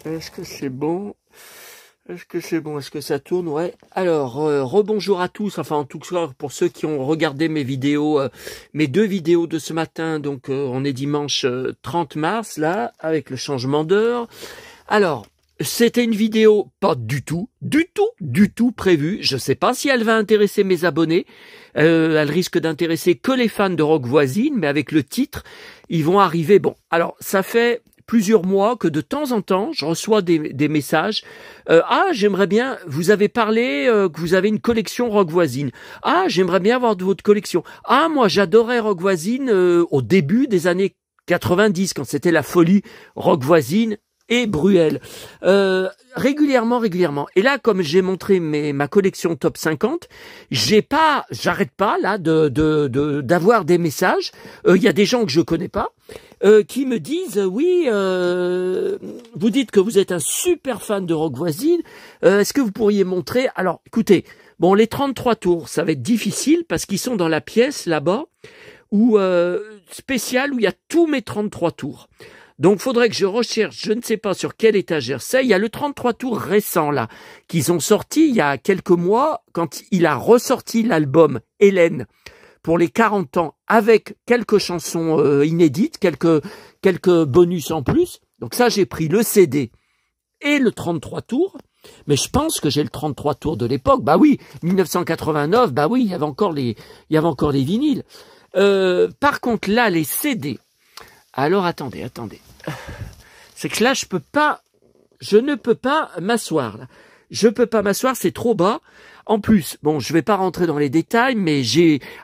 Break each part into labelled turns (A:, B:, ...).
A: Est-ce que c'est bon? Est-ce que c'est bon? Est-ce que ça tourne? Ouais. Alors, rebonjour à tous. Enfin, en tout cas, pour ceux qui ont regardé mes vidéos, mes deux vidéos de ce matin. Donc, on est dimanche 30 mars, là, avec le changement d'heure. Alors, c'était une vidéo pas du tout prévue. Je sais pas si elle va intéresser mes abonnés. Elle risque d'intéresser que les fans de Rock Voisine, mais avec le titre, ils vont arriver. Bon, alors, ça fait plusieurs mois que de temps en temps, je reçois des messages. Ah, j'aimerais bien, vous avez parlé que vous avez une collection Rock Voisine. Ah, j'aimerais bien avoir de votre collection. Ah, moi, j'adorais Rock Voisine au début des années 90, quand c'était la folie Rock Voisine et Bruel. Régulièrement. Et là, comme j'ai montré ma collection top 50, j'arrête pas là d'avoir des messages. Il y a des gens que je connais pas qui me disent oui, vous dites que vous êtes un super fan de Rock Voisine. Est-ce que vous pourriez montrer? Alors, écoutez, bon, les 33 tours, ça va être difficile parce qu'ils sont dans la pièce là-bas où spéciale où il y a tous mes 33 tours. Donc, faudrait que je recherche, je ne sais pas sur quelle étagère c'est. Il y a le 33 tours récent, là, qu'ils ont sorti il y a quelques mois, quand il a ressorti l'album Hélène pour les 40 ans, avec quelques chansons inédites, quelques bonus en plus. Donc ça, j'ai pris le CD et le 33 tours. Mais je pense que j'ai le 33 tours de l'époque. Bah oui, 1989, bah oui, il y avait encore les vinyles. Par contre, là, les CD... Alors, attendez. C'est que là, je ne peux pas m'asseoir, là. Je peux pas m'asseoir, c'est trop bas. En plus, bon, je vais pas rentrer dans les détails, mais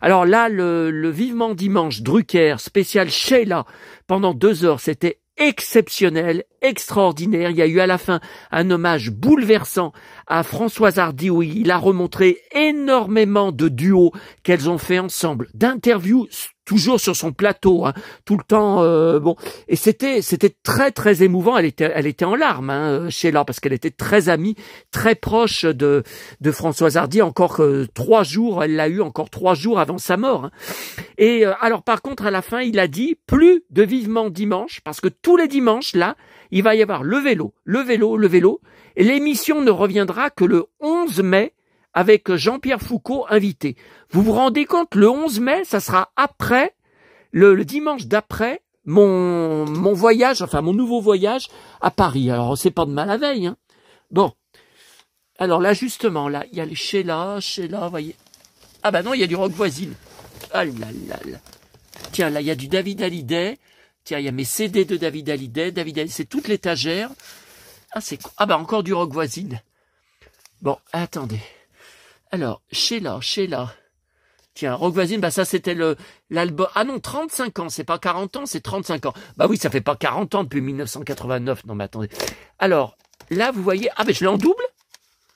A: alors là, le Vivement Dimanche, Drucker, spécial Sheila, pendant 2 heures, c'était exceptionnel, extraordinaire. Il y a eu à la fin un hommage bouleversant à Françoise Hardy où il a remontré énormément de duos qu'elles ont fait ensemble, d'interviews toujours sur son plateau, hein, tout le temps. Bon, et c'était très émouvant. Elle était en larmes, hein, Sheila, parce qu'elle était très amie, très proche de Françoise Hardy. Encore 3 jours, elle l'a eu encore 3 jours avant sa mort. Hein. Et alors, par contre, à la fin, il a dit plus de Vivement Dimanche, parce que tous les dimanches, là, il va y avoir le vélo. Et l'émission ne reviendra que le 11 mai avec Jean-Pierre Foucault invité. Vous vous rendez compte, le 11 mai, ça sera après, le dimanche d'après, mon voyage, enfin mon nouveau voyage à Paris. Alors, c'est pas de mal la veille. Hein. Bon. Alors là, justement, là, il y a les Sheila, vous voyez. Ah bah non, il y a du Rock Voisine. Ah là là. Tiens, là, il y a du David Hallyday. Tiens, il y a mes CD de David Hallyday. C'est toute l'étagère. Ah bah encore du Rock Voisine. Bon, attendez. Alors, Sheila. Tiens, Rock Voisine, bah ça c'était l'album. Ah non, 35 ans, c'est pas 40 ans, c'est 35 ans. Bah oui, ça fait pas 40 ans depuis 1989. Non mais attendez. Alors, là vous voyez, ah ben je l'ai en double.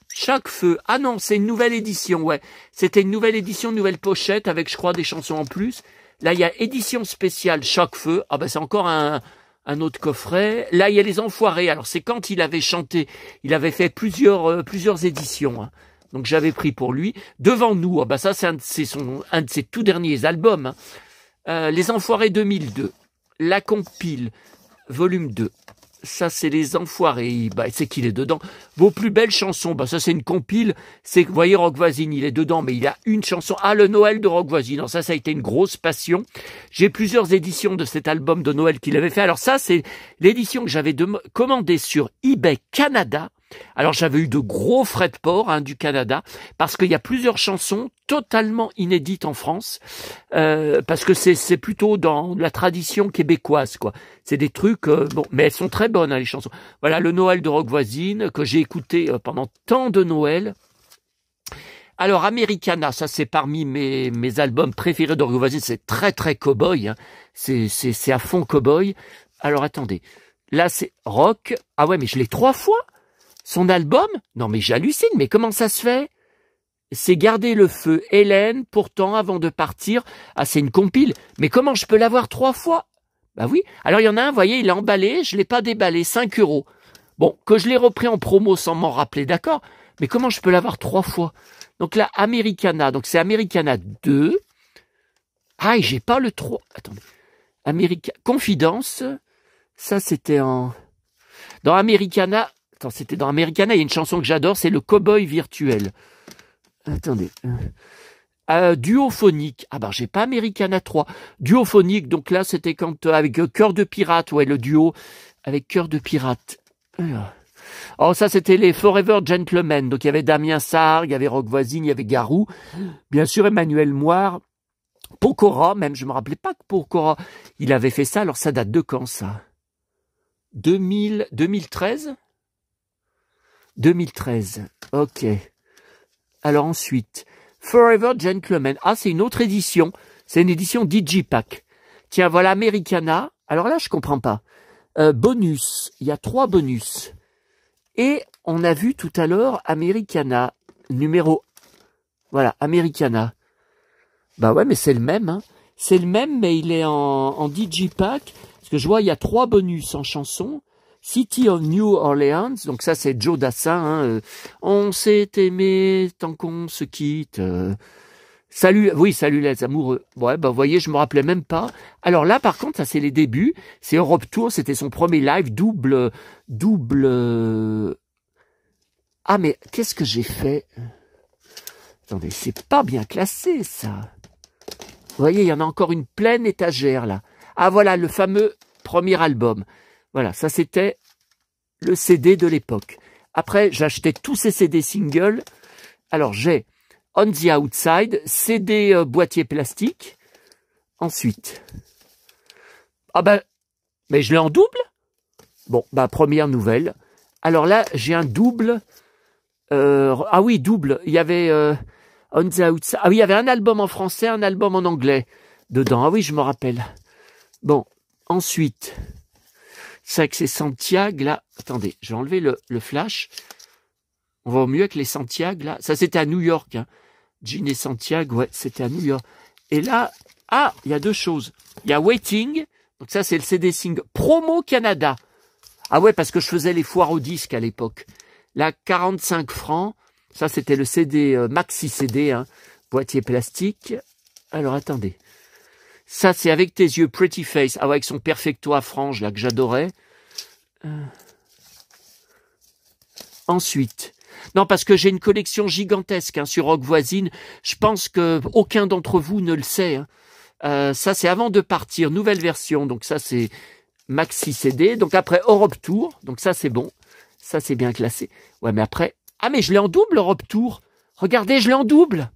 A: Chaque feu. Ah non, c'est une nouvelle édition, ouais. C'était une nouvelle édition, nouvelle pochette avec, je crois, des chansons en plus. Là, il y a édition spéciale Chaque feu. Ah ben c'est encore un autre coffret. Là, il y a les Enfoirés. Alors c'est quand il avait chanté, il avait fait plusieurs éditions. Hein. Donc j'avais pris pour lui. Devant nous, ah bah ça c'est un de ses tout derniers albums. Hein. Les Enfoirés 2002, La Compile, volume 2. Ça c'est les Enfoirés. Bah c'est qu'il est dedans. Vos plus belles chansons. Bah ça c'est une compile. C'est, vous voyez, Rock Voisine, il est dedans, mais il a une chanson. Ah, le Noël de Rock Voisine. Alors ça a été une grosse passion. J'ai plusieurs éditions de cet album de Noël qu'il avait fait. Alors ça c'est l'édition que j'avais commandée sur eBay Canada. Alors j'avais eu de gros frais de port du Canada parce qu'il y a plusieurs chansons totalement inédites en France parce que c'est plutôt dans la tradition québécoise quoi. C'est des trucs bon, mais elles sont très bonnes les chansons. Voilà le Noël de Rock Voisine que j'ai écouté pendant tant de Noël. Alors Americana, ça c'est parmi mes albums préférés de Rock Voisine. C'est très cow-boy. Hein. C'est à fond cow-boy. Alors attendez, là c'est rock. Ah ouais, mais je l'ai 3 fois. Son album? Non mais j'hallucine, mais comment ça se fait? C'est Garder le feu, Hélène, pourtant avant de partir. Ah c'est une compile, mais comment je peux l'avoir 3 fois? Bah oui, alors il y en a un, vous voyez, il est emballé, je l'ai pas déballé, 5 €. Bon, que je l'ai repris en promo sans m'en rappeler, d'accord, mais comment je peux l'avoir 3 fois? Donc là, Americana, donc c'est Americana 2. Ah, et j'ai pas le 3, attendez. Confidence, ça c'était en... Dans Americana, attends, c'était dans Americana, il y a une chanson que j'adore, c'est le Cowboy virtuel. Attendez. Duophonique. Ah ben, j'ai pas Americana 3. Duophonique, donc là, c'était quand, avec Cœur de pirate, ouais, le duo avec Cœur de pirate. Alors. Oh, ça, c'était les Forever Gentlemen. Donc, il y avait Damien Sarr, il y avait Rock Voisine, il y avait Garou. Bien sûr, Emmanuel Moire. Pokora, même, je me rappelais pas que Pokora, il avait fait ça. Alors, ça date de quand, ça? 2013? 2013. Ok. Alors, ensuite, Forever Gentlemen. Ah, c'est une autre édition. C'est une édition Digipack. Tiens, voilà Americana. Alors là, je comprends pas. Bonus. Il y a 3 bonus. Et on a vu tout à l'heure Americana, numéro... Voilà, Americana. Bah ouais, mais c'est le même. Hein. C'est le même, mais il est en Digipack. Parce que je vois, il y a 3 bonus en chanson. City of New Orleans, donc ça c'est Joe Dassin. Hein. On s'est aimé tant qu'on se quitte. Salut, oui, salut les amoureux. Ouais, bah vous voyez, je me rappelais même pas. Alors là, par contre, ça c'est les débuts. C'est Europe Tour, c'était son premier live, double. Ah mais qu'est-ce que j'ai fait? Attendez, c'est pas bien classé ça. Vous voyez, il y en a encore une pleine étagère là. Ah voilà, le fameux premier album. Voilà, ça c'était le CD de l'époque. Après, j'achetais tous ces CD singles. Alors j'ai On the Outside, CD boîtier plastique. Ensuite, ah ben, mais je l'ai en double. Bon, bah première nouvelle. Alors là, j'ai un double. Ah oui, double. Il y avait On the Outside. Ah oui, il y avait un album en français, un album en anglais dedans. Ah oui, je me rappelle. Bon, ensuite, c'est que c'est Santiago là. Attendez, je vais enlever le flash. On va au mieux avec les Santiago là. Ça c'était à New York. Hein. Gene et Santiago, ouais, c'était à New York. Et là, ah, il y a 2 choses. Il y a Waiting. Donc ça c'est le CD single. Promo Canada. Ah ouais, parce que je faisais les foires au disque à l'époque. Là, 45 francs. Ça, c'était le CD, maxi CD, hein, boîtier plastique. Alors, attendez. Ça, c'est Avec tes yeux, Pretty Face. Ah ouais, avec son perfecto à franges, là, que j'adorais. Ensuite. Non, parce que j'ai une collection gigantesque, hein, sur Rock Voisine. Je pense que aucun d'entre vous ne le sait. Hein. Ça, c'est avant de partir. Nouvelle version. Donc, ça, c'est maxi CD. Donc, après, Europe Tour. Donc, ça, c'est bon. Ça, c'est bien classé. Ouais, mais après... Ah, mais je l'ai en double, Europe Tour. Regardez, je l'ai en double.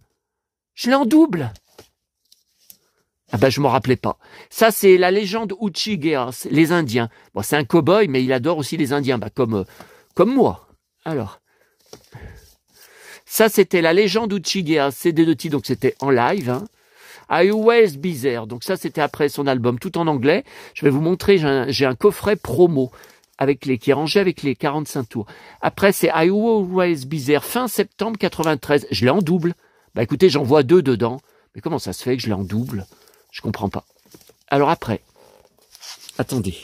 A: Je l'ai en double. Ah ben, je m'en rappelais pas. Ça, c'est la légende Uchigeas, les Indiens. Bon, c'est un cow-boy, mais il adore aussi les Indiens, bah, comme moi. Alors, ça, c'était la légende Uchigeas, CD de titre, donc c'était en live. Hein. I Always Be There. Donc ça, c'était après son album, tout en anglais. Je vais vous montrer, j'ai un coffret promo. Qui est rangé avec les 45 tours. Après, c'est I Always Be There, fin septembre 93. Je l'ai en double. Bah écoutez, j'en vois 2 dedans. Mais comment ça se fait que je l'ai en double? Je comprends pas. Alors après, attendez.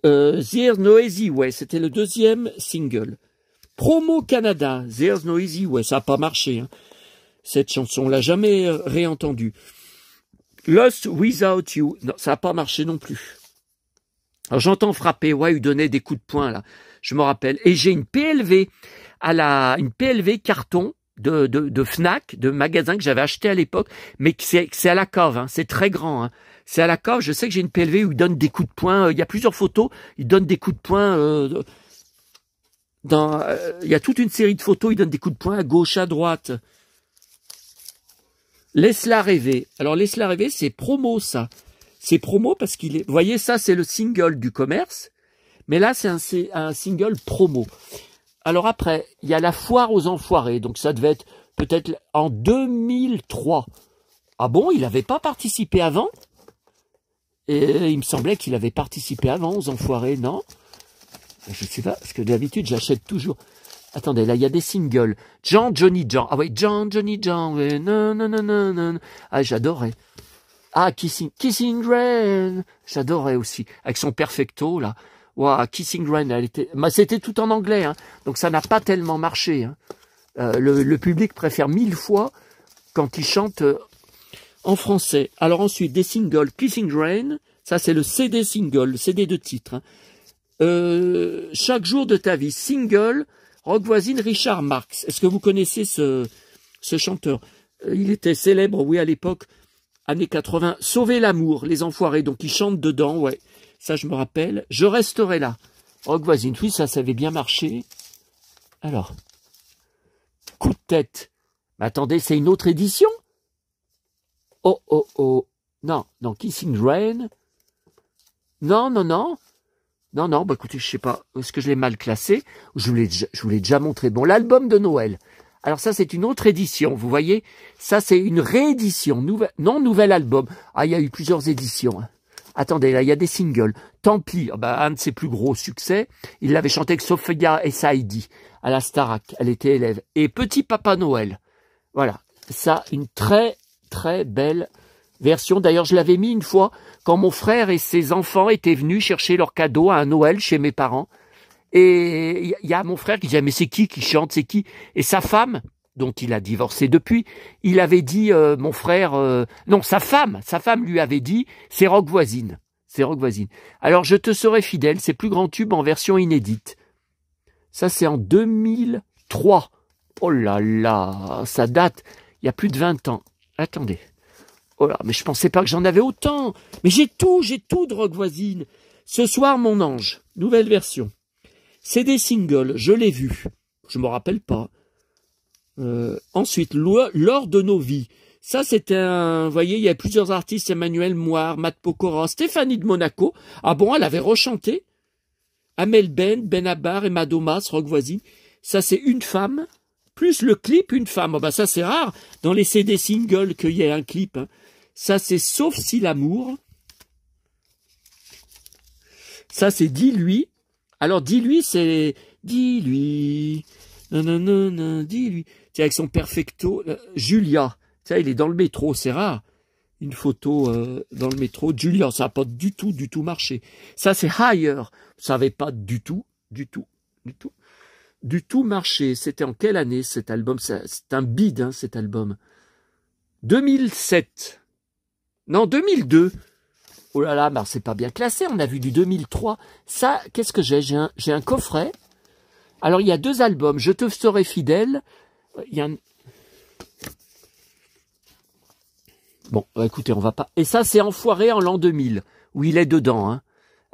A: There's No Easy Way, c'était le 2e single. Promo Canada, There's No Easy Way, ça n'a pas marché. Hein. Cette chanson, on l'a jamais réentendue. Lost Without You, non, ça n'a pas marché non plus. Alors j'entends frapper, ouais, il donnait des coups de poing là, je me rappelle. Et j'ai une PLV une PLV carton de Fnac, de magasin que j'avais acheté à l'époque, mais c'est à la cave, hein, c'est très grand. Hein. C'est à la cave, je sais que j'ai une PLV où il donne des coups de poing, il y a plusieurs photos, il donne des coups de poing il y a toute une série de photos, il donne des coups de poing à gauche, à droite. Laisse-la rêver. Alors laisse-la rêver, c'est promo ça. C'est promo parce qu'il est... Vous voyez, ça, c'est le single du commerce. Mais là, c'est un single promo. Alors après, il y a la foire aux enfoirés. Donc ça devait être peut-être en 2003. Ah bon, il n'avait pas participé avant? Et il me semblait qu'il avait participé avant aux enfoirés, non? Je sais pas, parce que d'habitude, j'achète toujours... Attendez, là, il y a des singles. Johnny Jean. Ah oui, Johnny Jean. Ouais, non, non, non, non, non. Ah, j'adorais. Ah, Kissing Rain, j'adorais aussi, avec son perfecto, là. Wow, Kissing Rain, elle était... c'était tout en anglais, hein, donc ça n'a pas tellement marché. Hein. Le public préfère 1000 fois quand il chante en français. Alors ensuite, des singles, Kissing Rain, ça c'est le CD single, le CD de titre. Hein. Chaque jour de ta vie, single, Rock Voisine, Richard Marx. Est-ce que vous connaissez ce chanteur? Il était célèbre, oui, à l'époque, années 80. Sauver l'amour, les enfoirés. Donc, il chante dedans, ouais. Ça, je me rappelle. Je resterai là. Rock Voisine, oui, ça avait bien marché. Alors, coup de tête. Mais attendez, c'est une autre édition? Oh, oh, oh. Non, non, Kissing Rain. Non, non, non. Non, non, bah écoutez, je sais pas. Est-ce que je l'ai mal classé? Je vous l'ai déjà montré. Bon, l'album de Noël. Alors ça, c'est une autre édition, vous voyez? Ça, c'est une réédition. Nouvel album. Ah, il y a eu plusieurs éditions. Hein. Attendez, là, il y a des singles. Tant pis, bah, un de ses plus gros succès. Il l'avait chanté avec Sophia et Saïdi à la Starac. Elle était élève. Et Petit Papa Noël. Voilà. Ça, une très, très belle version. D'ailleurs, je l'avais mis une fois quand mon frère et ses enfants étaient venus chercher leur cadeau à un Noël chez mes parents. Et il y a mon frère qui disait, mais c'est qui chante, c'est qui? Et sa femme, dont il a divorcé depuis, il avait dit, mon frère, non, sa femme lui avait dit, c'est Rock Voisine. C'est Rock Voisine. Alors, Je te serai fidèle, c'est plus grand tube en version inédite. Ça, c'est en 2003. Oh là là, ça date, il y a plus de 20 ans. Attendez. Oh là, mais je pensais pas que j'en avais autant. Mais j'ai tout de Rock Voisine. Ce soir, mon ange, nouvelle version. C'est des singles, je l'ai vu. Je me rappelle pas. Ensuite, Lors de nos vies. Ça, c'était un... Vous voyez, il y a plusieurs artistes. Emmanuel Moire, Matt Pokora, Stéphanie de Monaco. Ah bon, elle avait rechanté. Amel Ben Abar et Madomas, Rock Voisine. Ça, c'est une femme. Plus le clip, une femme. Oh, bah, ça, c'est rare. Dans les CD singles qu'il y ait un clip. Hein. Ça, c'est Sauf si l'amour. Ça, c'est Dis-lui. Alors, Dis-lui, c'est... Dis-lui. Non, dis-lui. C'est avec son perfecto. Julia. Ça, il est dans le métro, c'est rare. Une photo dans le métro. Julia, ça n'a pas du tout marché. Ça, c'est Higher. Ça n'avait pas du tout marché. C'était en quelle année, cet album? C'est un bide, hein, cet album. 2007. Non, 2002. Oh là là, bah c'est pas bien classé. On a vu du 2003. Ça, qu'est-ce que j'ai? J'ai un coffret. Alors, il y a 2 albums. Je te serai fidèle. Il y a un... Bon, écoutez, on va pas... Et ça, c'est Enfoiré en l'an 2000, où il est dedans. Hein.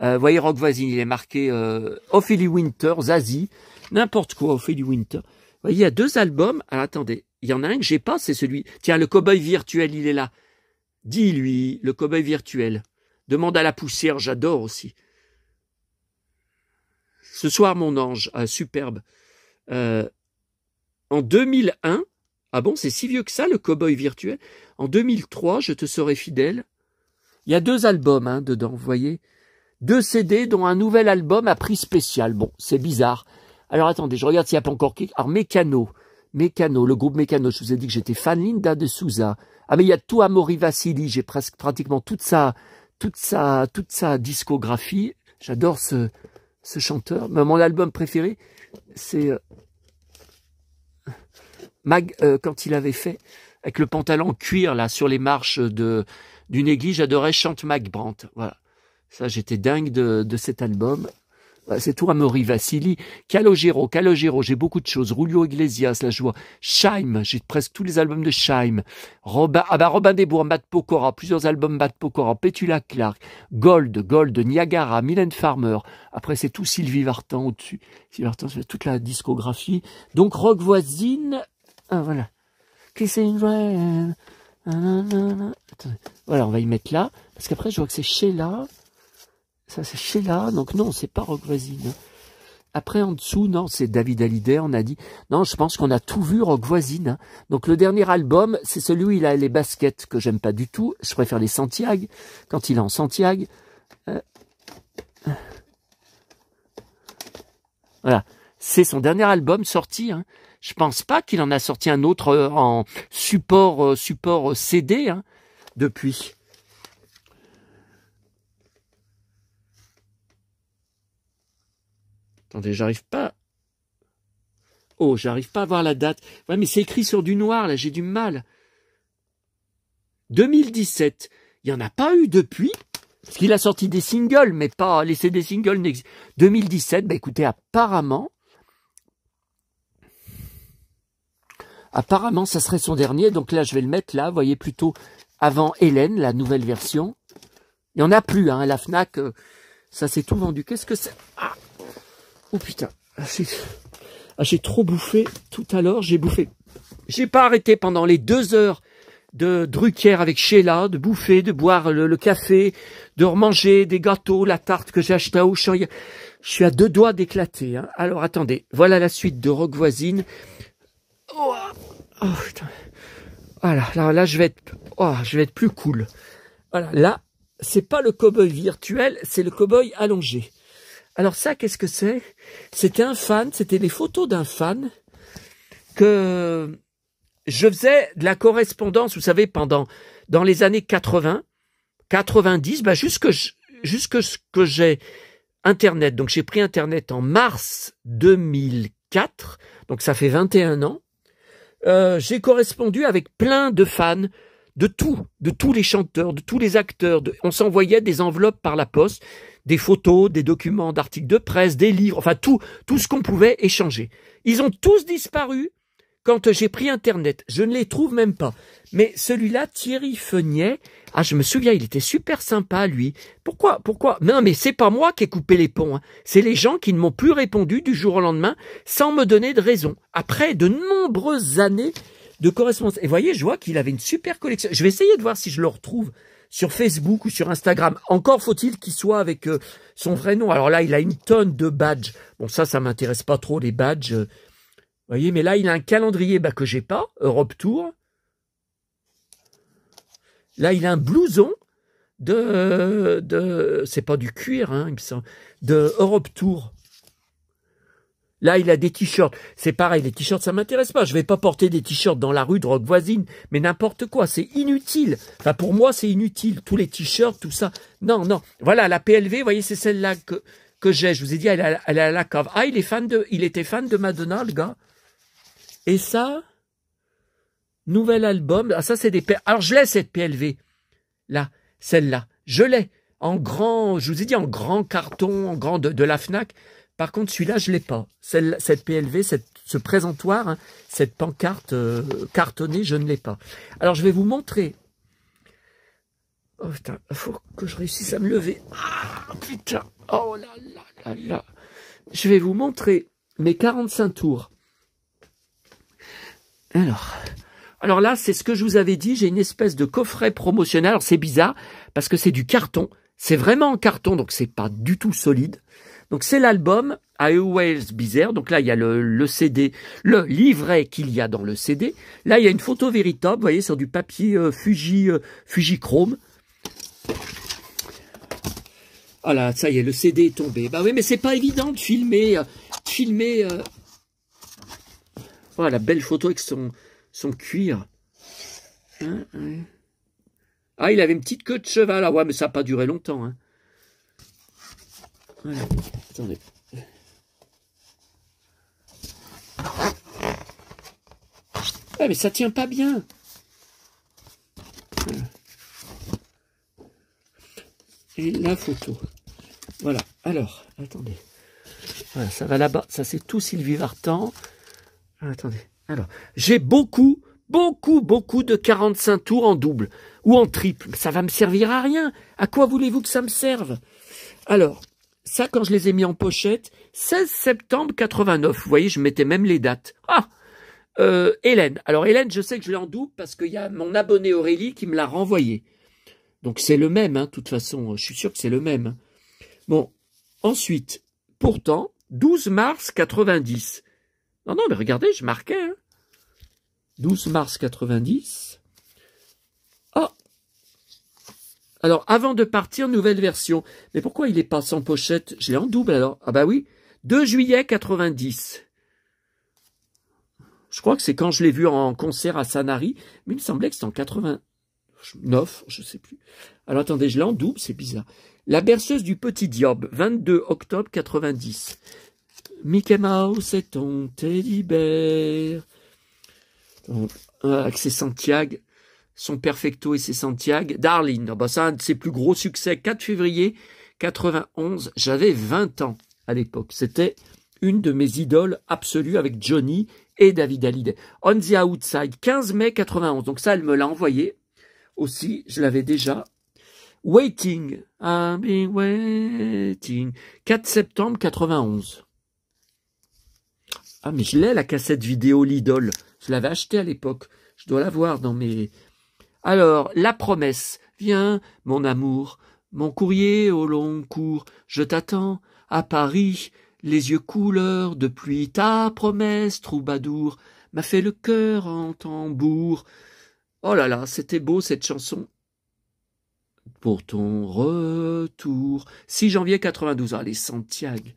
A: Vous voyez, Rock Voisine, il est marqué Ophélie Winter, Zazie, n'importe quoi, Ophélie Winter. Vous voyez, il y a 2 albums. Alors, attendez, il y en a un que j'ai pas, c'est celui... Tiens, le cow-boy virtuel, il est là. Dis-lui, le cow-boy virtuel. Demande à la poussière, j'adore aussi. Ce soir, mon ange, superbe. En 2001, ah bon, c'est si vieux que ça, le cow-boy virtuel. En 2003, Je te serai fidèle. Il y a 2 albums hein, dedans, vous voyez. 2 CD, dont un nouvel album à prix spécial. Bon, c'est bizarre. Alors attendez, je regarde s'il n'y a pas encore... Alors Mécano, le groupe Mécano, je vous ai dit que j'étais fan. Linda de Souza. Ah mais il y a tout Amaury Vassili, j'ai pratiquement toute sa discographie. J'adore ce chanteur. Mais mon album préféré, c'est quand il avait fait avec le pantalon cuir là sur les marches d'une église, j'adorais Chante Mac Brandt. Voilà, ça j'étais dingue de cet album. Voilà, c'est tout Amaury Vassili, Calogero, j'ai beaucoup de choses. Julio Iglesias, là je vois. Scheim, j'ai presque tous les albums de Scheim. Robin des Bois, Matt Pokora, plusieurs albums Matt Pokora, Petula Clark, Gold, Niagara, Mylène Farmer. Après c'est tout Sylvie Vartan au-dessus. Sylvie Vartan, c'est toute la discographie. Donc Rock Voisine, voilà. Kissing Rain. Voilà, on va y mettre là, parce qu'après je vois que c'est Sheila. Ça, c'est Sheila. Donc, non, c'est pas Rock Voisine. Après, en dessous, non, c'est David Hallyday. On a dit, non, je pense qu'on a tout vu Rock Voisine. Donc, le dernier album, c'est celui où il a les baskets que j'aime pas du tout. Je préfère les Santiago. Quand il est en Santiago. Voilà. C'est son dernier album sorti. Hein. Je pense pas qu'il en a sorti un autre en support CD hein, depuis. Attendez, j'arrive pas. Oh, j'arrive pas à voir la date. Ouais, mais c'est écrit sur du noir, là, j'ai du mal. 2017. Il n'y en a pas eu depuis. Parce qu'il a sorti des singles, mais pas les CD singles. 2017, bah écoutez, apparemment, ça serait son dernier. Donc là, je vais le mettre là, vous voyez, plutôt avant Hélène, la nouvelle version. Il n'y en a plus, hein, la Fnac, ça s'est tout vendu. Qu'est-ce que c'est? Oh putain, j'ai trop bouffé tout à l'heure, j'ai bouffé. J'ai pas arrêté pendant les 2 heures de Drucker avec Sheila, de bouffer, de boire le café, de remanger des gâteaux, la tarte que j'ai achetée à Auchan. Je suis à 2 doigts d'éclater. Hein. Alors attendez, voilà la suite de Rock Voisine. Oh putain. Voilà, là je vais être plus cool. Voilà, là, c'est pas le cow-boy virtuel, c'est le cow-boy allongé. Alors ça, qu'est-ce que c'est? C'était un fan, c'était les photos d'un fan que je faisais de la correspondance, vous savez, dans les années 80, 90, bah jusque ce que j'ai Internet. Donc j'ai pris Internet en mars 2004, donc ça fait 21 ans. J'ai correspondu avec plein de fans de tous les chanteurs, de tous les acteurs. On s'envoyait des enveloppes par la poste, des photos, des documents d'articles de presse, des livres, enfin tout ce qu'on pouvait échanger. Ils ont tous disparu quand j'ai pris Internet. Je ne les trouve même pas. Mais celui-là, Thierry Feugnet, je me souviens, il était super sympa, lui. Pourquoi? Non, mais c'est pas moi qui ai coupé les ponts. Hein. C'est les gens qui ne m'ont plus répondu du jour au lendemain sans me donner de raison. Après de nombreuses années de correspondance. Et vous voyez, je vois qu'il avait une super collection. Je vais essayer de voir si je le retrouve sur Facebook ou sur Instagram. Encore faut-il qu'il soit avec son vrai nom. Alors là, il a une tonne de badges. Bon, ça m'intéresse pas trop, les badges. Vous voyez, mais là, il a un calendrier que j'ai pas, Europe Tour. Là, il a un blouson c'est pas du cuir, hein, il me semble, de Europe Tour. Là, il a des t-shirts. C'est pareil, les t-shirts, ça m'intéresse pas. Je vais pas porter des t-shirts dans la rue de Rock Voisine, mais n'importe quoi, c'est inutile. Enfin, pour moi, c'est inutile. Tous les t-shirts, tout ça. Non. Voilà, la PLV, vous voyez, c'est celle-là que j'ai. Je vous ai dit, elle est à la cave. Il était fan de Madonna, le gars. Et ça, nouvel album. Ça, c'est des... Alors, je l'ai, cette PLV. Là, celle-là. Je l'ai. En grand, je vous ai dit, en grand carton, en grand de la Fnac. Par contre, celui-là, je l'ai pas. Cette PLV, ce présentoir, hein, cette pancarte cartonnée, je ne l'ai pas. Alors, je vais vous montrer. Oh putain, il faut que je réussisse à me lever. Ah putain, oh là là là là. Je vais vous montrer mes 45 tours. Alors là, c'est ce que je vous avais dit. J'ai une espèce de coffret promotionnel. Alors, c'est bizarre parce que c'est du carton. C'est vraiment en carton, donc c'est pas du tout solide. Donc c'est l'album I Always Be There. Donc là il y a le CD, le livret qu'il y a dans le CD. Là il y a une photo véritable, vous voyez, sur du papier Fujichrome. Voilà, ça y est, le CD est tombé. Bah oui, mais c'est pas évident de filmer. Voilà, belle photo avec son cuir. Hein. Ah, il avait une petite queue de cheval. Ah ouais, mais ça n'a pas duré longtemps. Hein. Voilà. Attendez. Ah, mais ça tient pas bien. Voilà. Et la photo. Voilà. Alors, attendez. Voilà, ça va là-bas. Ça, c'est tout Sylvie Vartan. Attendez. Alors, j'ai beaucoup de 45 tours en double ou en triple. Ça va me servir à rien. À quoi voulez-vous que ça me serve? Alors, ça, quand je les ai mis en pochette, 16 septembre 89. Vous voyez, je mettais même les dates. Hélène. Alors, Hélène, je sais que je l'ai en double parce qu'il y a mon abonné Aurélie qui me l'a renvoyé. Donc, c'est le même, hein, de toute façon. Je suis sûr que c'est le même. Hein. Bon, ensuite, pourtant, 12 mars 90. Non, mais regardez, je marquais. Hein. 12 mars 90. Oh! Alors, avant de partir, nouvelle version. Mais pourquoi il est pas sans pochette? Je l'ai en double, alors. Ah bah oui. 2 juillet 90. Je crois que c'est quand je l'ai vu en concert à Sanary. Mais il me semblait que c'était en 89, je sais plus. Alors, attendez, je l'ai en double, c'est bizarre. La berceuse du petit diable, 22 octobre 90. Mickey Mouse est ton teddy bear. Accès Santiago. son Perfecto et ses Santiago. Darling, bah ça, un de ses plus gros succès, 4 février 91. J'avais 20 ans à l'époque. C'était une de mes idoles absolues avec Johnny et David Hallyday. On the Outside, 15 mai 91. Donc ça, elle me l'a envoyé aussi. Je l'avais déjà. Waiting, I've been waiting. 4 septembre 91. Ah, mais je l'ai, la cassette vidéo L'Idole. Je l'avais achetée à l'époque. Je dois la voir dans mes... Alors, La Promesse. Viens, mon amour, mon courrier au long cours. Je t'attends à Paris, les yeux couleur de pluie. Ta promesse, troubadour, m'a fait le cœur en tambour. Oh là là, c'était beau cette chanson. Pour ton retour. 6 janvier 92. Ah, les Santiago.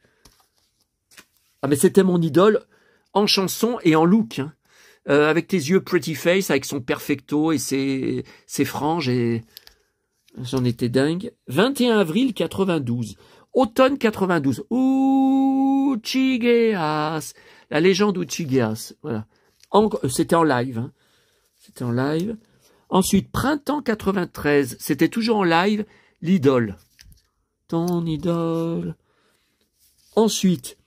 A: Ah, mais c'était mon idole en chanson et en look. Hein. Avec tes yeux pretty face, avec son Perfecto et ses franges. Et j'en étais dingue. 21 avril 92. Automne 92. Uchigueas. La légende Uchigueas. Voilà. C'était en live. Hein. C'était en live. Ensuite, printemps 93, c'était toujours en live, L'Idole. Ton idole. Ensuite,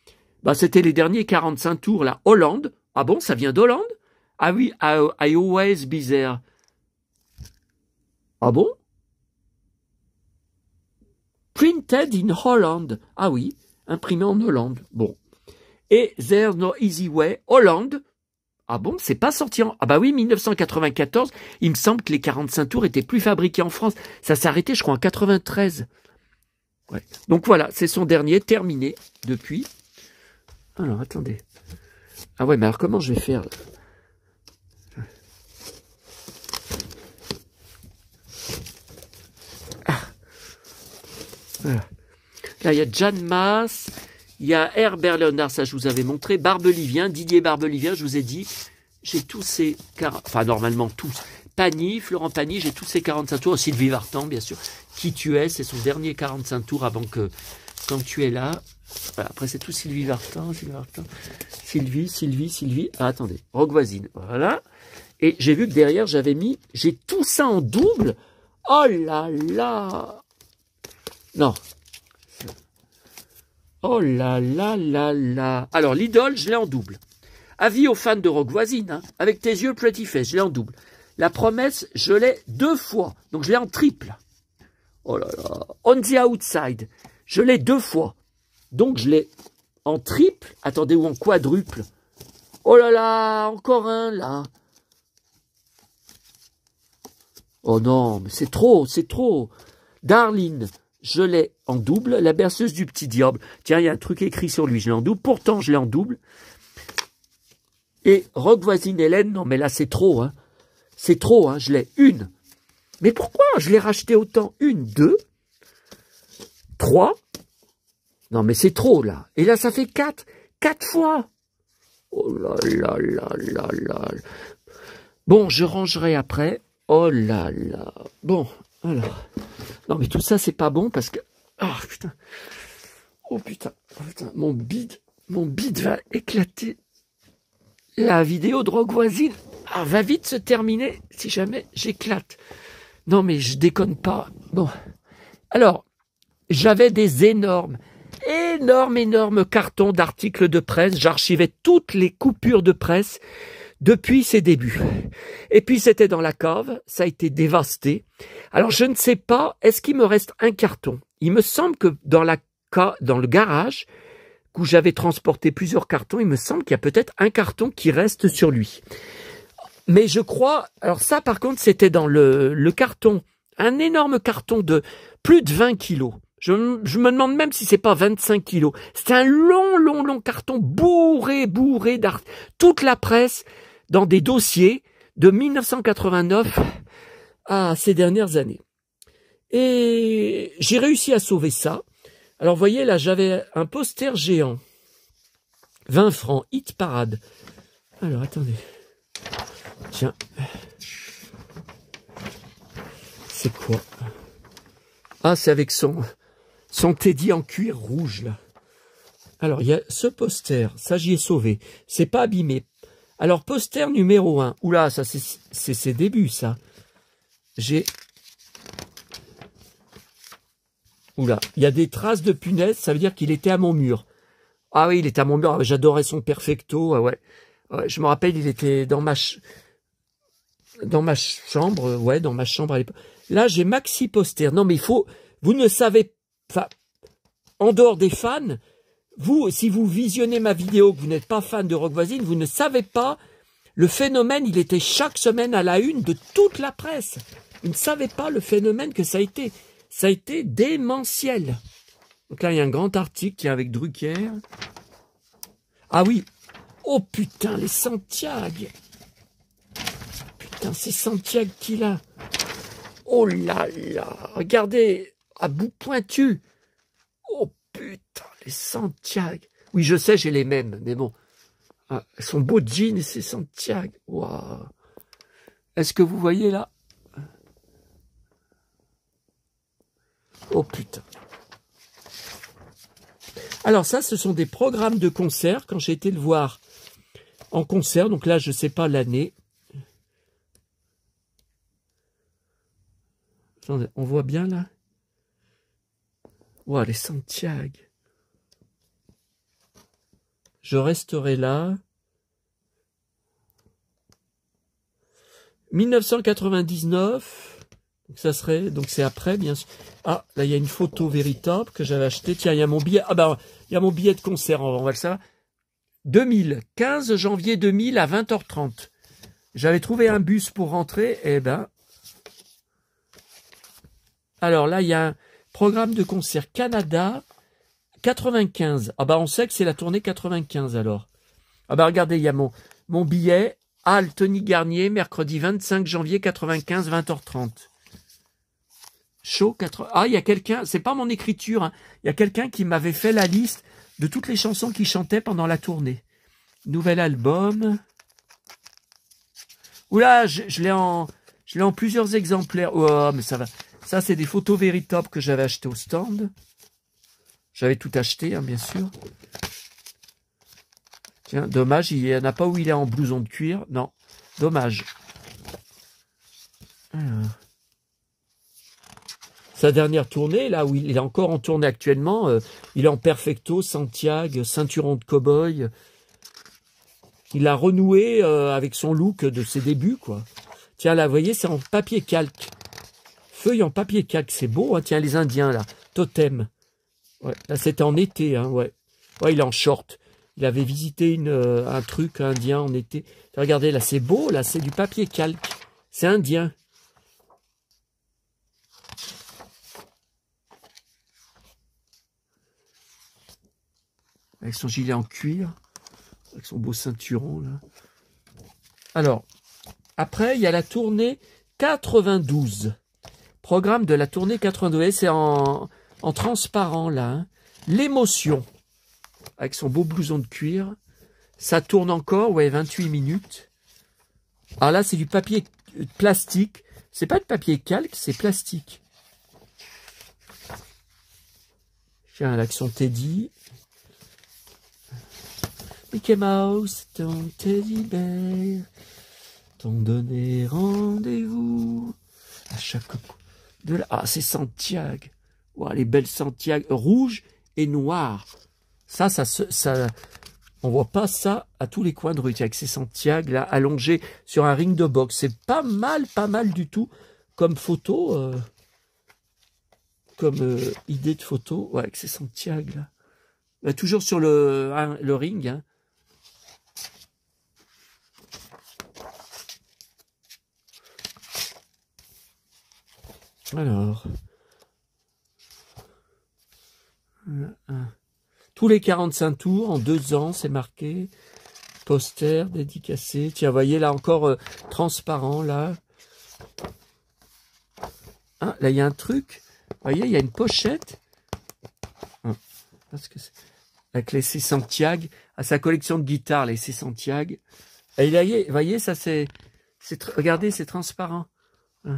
A: bah, c'était les derniers 45 tours, là. Hollande. Ah bon, ça vient d'Hollande? Ah oui, I always be there. Ah bon? Printed in Holland. Ah oui, imprimé en Hollande. Bon. Et There's no easy way. Hollande. Ah bon, c'est pas sorti en... Ah bah oui, 1994, il me semble que les 45 tours étaient plus fabriqués en France. Ça s'est arrêté, je crois, en 93. Ouais. Donc voilà, c'est son dernier, terminé depuis. Alors, attendez. Ah ouais, mais alors comment je vais faire là? Ah. Voilà. Là, il y a Jeanne Masse. Il y a Herbert Léonard, ça je vous avais montré. Barbelivien, Didier Barbelivien, je vous ai dit, j'ai tous ces... Enfin, normalement tous. Pagny, Florent Pagny, j'ai tous ces 45 tours. Sylvie Vartan, bien sûr. Qui tu es, c'est son dernier 45 tours avant que... Quand tu es là... Voilà, après, c'est tout Sylvie Vartan, Sylvie. Ah, attendez, Rock Voisine. Voilà. Et j'ai vu que derrière, j'avais mis... J'ai tout ça en double. Oh là là. Non. Oh là là là là. Alors, L'Idole, je l'ai en double. Avis aux fans de Rock Voisine, hein, avec tes yeux pretty face, je l'ai en double. La Promesse, je l'ai 2 fois. Donc, je l'ai en triple. Oh là là. On the Outside, je l'ai 2 fois. Donc, je l'ai en triple. Attendez, ou en quadruple. Oh là là, encore un, là. Oh non, mais c'est trop, c'est trop. Darling, je l'ai en double. La berceuse du petit diable. Tiens, il y a un truc écrit sur lui, je l'ai en double. Pourtant, je l'ai en double. Et Rock Voisine Hélène, non mais là c'est trop, hein. C'est trop, hein, je l'ai 1. Mais pourquoi je l'ai racheté autant? 1, 2, 3. Non mais c'est trop là. Et là ça fait 4. 4 fois. Oh là là là là là. Bon, je rangerai après. Oh là là. Bon, alors. Non mais tout ça c'est pas bon parce que... Oh putain. Oh putain. Oh, putain. Mon bide va éclater. La vidéo de Rock Voisine va vite se terminer si jamais j'éclate. Non mais je déconne pas. Bon. Alors, j'avais des énormes cartons d'articles de presse. J'archivais toutes les coupures de presse depuis ses débuts. Et puis c'était dans la cave, ça a été dévasté. Alors je ne sais pas, est-ce qu'il me reste un carton? Il me semble que dans le garage, où j'avais transporté plusieurs cartons, il me semble qu'il y a peut-être un carton qui reste sur lui. Mais je crois, alors ça par contre c'était dans le carton, un énorme carton de plus de 20 kilos. Je me demande même si c'est pas 25 kilos. C'est un long carton bourré d'art. Toute la presse dans des dossiers de 1989 à ces dernières années. Et j'ai réussi à sauver ça. Alors, vous voyez, là, j'avais un poster géant. 20 francs, hit parade. Alors, attendez. Tiens. C'est quoi? Ah, c'est avec son Teddy en cuir rouge, là. Alors, il y a ce poster. Ça, j'y ai sauvé. C'est pas abîmé. Alors, poster numéro 1. Oula, ça, c'est ses débuts, ça. j'ai... Oula, il y a des traces de punaise, ça veut dire qu'il était à mon mur. Ah oui, il était à mon mur, j'adorais son perfecto, ouais. Ouais, je me rappelle, il était dans ma chambre, ouais, dans ma chambre à l'époque. Là, j'ai Maxi Poster. Non, mais il faut... Vous ne savez... Enfin, en dehors des fans, vous, si vous visionnez ma vidéo, que vous n'êtes pas fan de Rock Voisine, vous ne savez pas... Le phénomène, il était chaque semaine à la une de toute la presse. Vous ne savez pas le phénomène que ça a été. Ça a été démentiel. Donc là, il y a un grand article qui est avec Drucker. Ah oui. Oh putain, les Santiago. Putain, c'est Santiago qu'il a. Oh là là. Regardez, à bout pointu. Oh putain, les Santiago. Oui, je sais, j'ai les mêmes, mais bon. Ah, son beau jean et ses Santiago. Waouh. Est-ce que vous voyez là? Oh putain. Alors ça, ce sont des programmes de concert quand j'ai été le voir en concert. Donc là, je ne sais pas l'année. Attendez, on voit bien là? Waouh, les Santiago. Je resterai là. 1999. Donc ça serait, donc c'est après, bien sûr. Ah, là, il y a une photo véritable que j'avais achetée. Tiens, il y a mon billet. Ah ben, il y a mon billet de concert, on va le savoir. 2000, 15 janvier 2000 à 20h30. J'avais trouvé un bus pour rentrer, et ben... Alors là, il y a un programme de concert Canada 95. Ah bah on sait que c'est la tournée 95 alors. Ah bah regardez, il y a mon billet. Halle Tony Garnier, mercredi 25 janvier 95, 20h30. Show 80. Ah, il y a quelqu'un, c'est pas mon écriture, hein. Il y a quelqu'un qui m'avait fait la liste de toutes les chansons qu'il chantait pendant la tournée. Nouvel album. Oula, je l'ai en plusieurs exemplaires. Oh, mais ça va. Ça, c'est des photos véritables que j'avais achetées au stand. J'avais tout acheté, hein, bien sûr. Tiens, dommage, il n'y en a pas où il est en blouson de cuir. Non, dommage. Alors. Sa dernière tournée, là où il est encore en tournée actuellement, il est en perfecto, Santiago, ceinturon de cow-boy. Il a renoué avec son look de ses débuts, quoi. Tiens, là, vous voyez, c'est en papier calque. Feuille en papier calque, c'est beau, hein. Tiens, les Indiens, là, totem. Ouais, là, c'était en été, hein, ouais. Ouais, il est en short. Il avait visité un truc indien en été. Regardez, là, c'est beau, là, c'est du papier calque. C'est indien. Avec son gilet en cuir, avec son beau ceinturon, là. Alors, après, il y a la tournée 92. Programme de la tournée 92. C'est en transparent, là. Hein. L'émotion. Avec son beau blouson de cuir. Ça tourne encore, ouais, 28 minutes. Alors là, c'est du papier plastique. C'est pas de papier calque, c'est plastique. Tiens, l'action Teddy. Mickey Mouse, ton teddy bear, t'ont donné rendez-vous à chaque coup de la... Ah, c'est Santiago. Wow, les belles Santiago, rouge et noir. Ça, on voit pas ça à tous les coins de rue, avec ces Santiago là, allongés sur un ring de boxe. C'est pas mal du tout comme photo, comme idée de photo. Ouais, avec ces Santiago là. Bah, toujours sur le ring, hein. Alors, tous les 45 tours, en 2 ans, c'est marqué. Poster, dédicacé. Tiens, vous voyez, là encore, transparent, là. Ah, là, il y a un truc. Vous voyez, il y a une pochette. Ah, parce que avec les C. Santiago, à sa collection de guitares, les C. Santiago. Et là, vous voyez, ça, regardez, c'est transparent. Ah.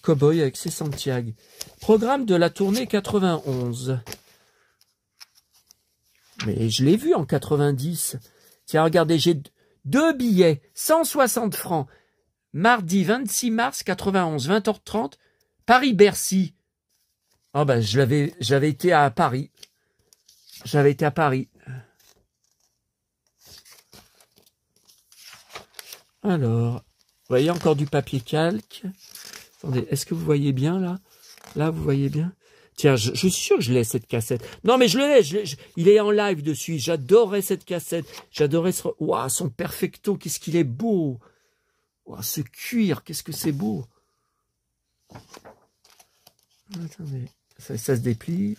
A: Cowboy avec ses Santiago. Programme de la tournée 91. Mais je l'ai vu en 90. Tiens, regardez, j'ai 2 billets, 160 francs. mardi 26 mars 91, 20h30, Paris-Bercy. Ah ben, j'avais été à Paris. J'avais été à Paris. Alors, vous voyez encore du papier calque. Attendez, est-ce que vous voyez bien là? Là, vous voyez bien? Tiens, je suis sûr que je l'ai cette cassette. Non, mais je l'ai, il est en live dessus. J'adorais cette cassette. J'adorais ce... Ouah, son perfecto, qu'est-ce qu'il est beau. Ouah, ce cuir, qu'est-ce que c'est beau. Attendez, ça se déplie.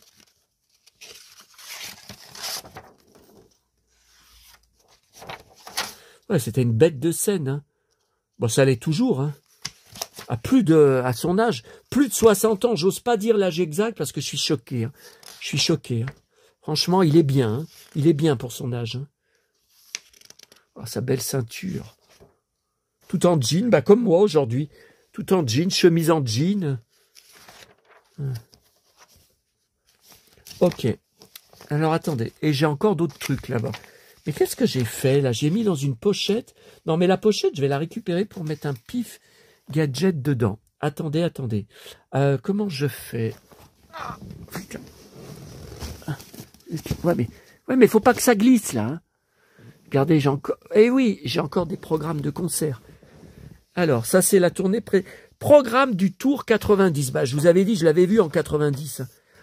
A: Ouais, c'était une bête de scène. Hein. Bon, ça l'est toujours. Hein. À son âge, plus de 60 ans, j'ose pas dire l'âge exact parce que je suis choqué. Hein. Je suis choqué. Hein. Franchement, il est bien. Hein. Il est bien pour son âge. Hein. Oh, sa belle ceinture. Tout en jean, bah comme moi aujourd'hui. Tout en jean, chemise en jean. Ok. Alors attendez. Et j'ai encore d'autres trucs là-bas. Mais qu'est-ce que j'ai fait là? J'ai mis dans une pochette. Non mais la pochette, je vais la récupérer pour mettre un pif gadget dedans. Attendez, attendez. Comment je fais? Ah, putain. Ouais mais faut pas que ça glisse là. Hein. Regardez, j'ai encore. Eh oui, j'ai encore des programmes de concert. Alors, ça c'est la tournée programme du Tour 90. Bah, je vous avais dit, je l'avais vu en 90.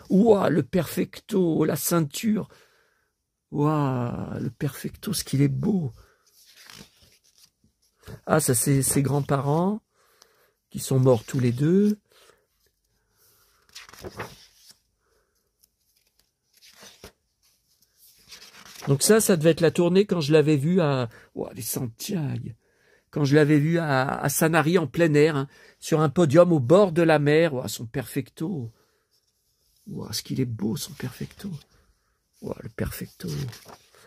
A: Ouah, le perfecto, la ceinture. Ouah, le perfecto, ce qu'il est beau. Ah, ça c'est ses grands-parents qui sont morts tous les deux. Donc ça devait être la tournée quand je l'avais vu à... Ouah, les Santiago. Quand je l'avais vu à Sanary en plein air, hein, sur un podium au bord de la mer. Ouah, son perfecto. Ouah, ce qu'il est beau, son perfecto. Ouah, le perfecto.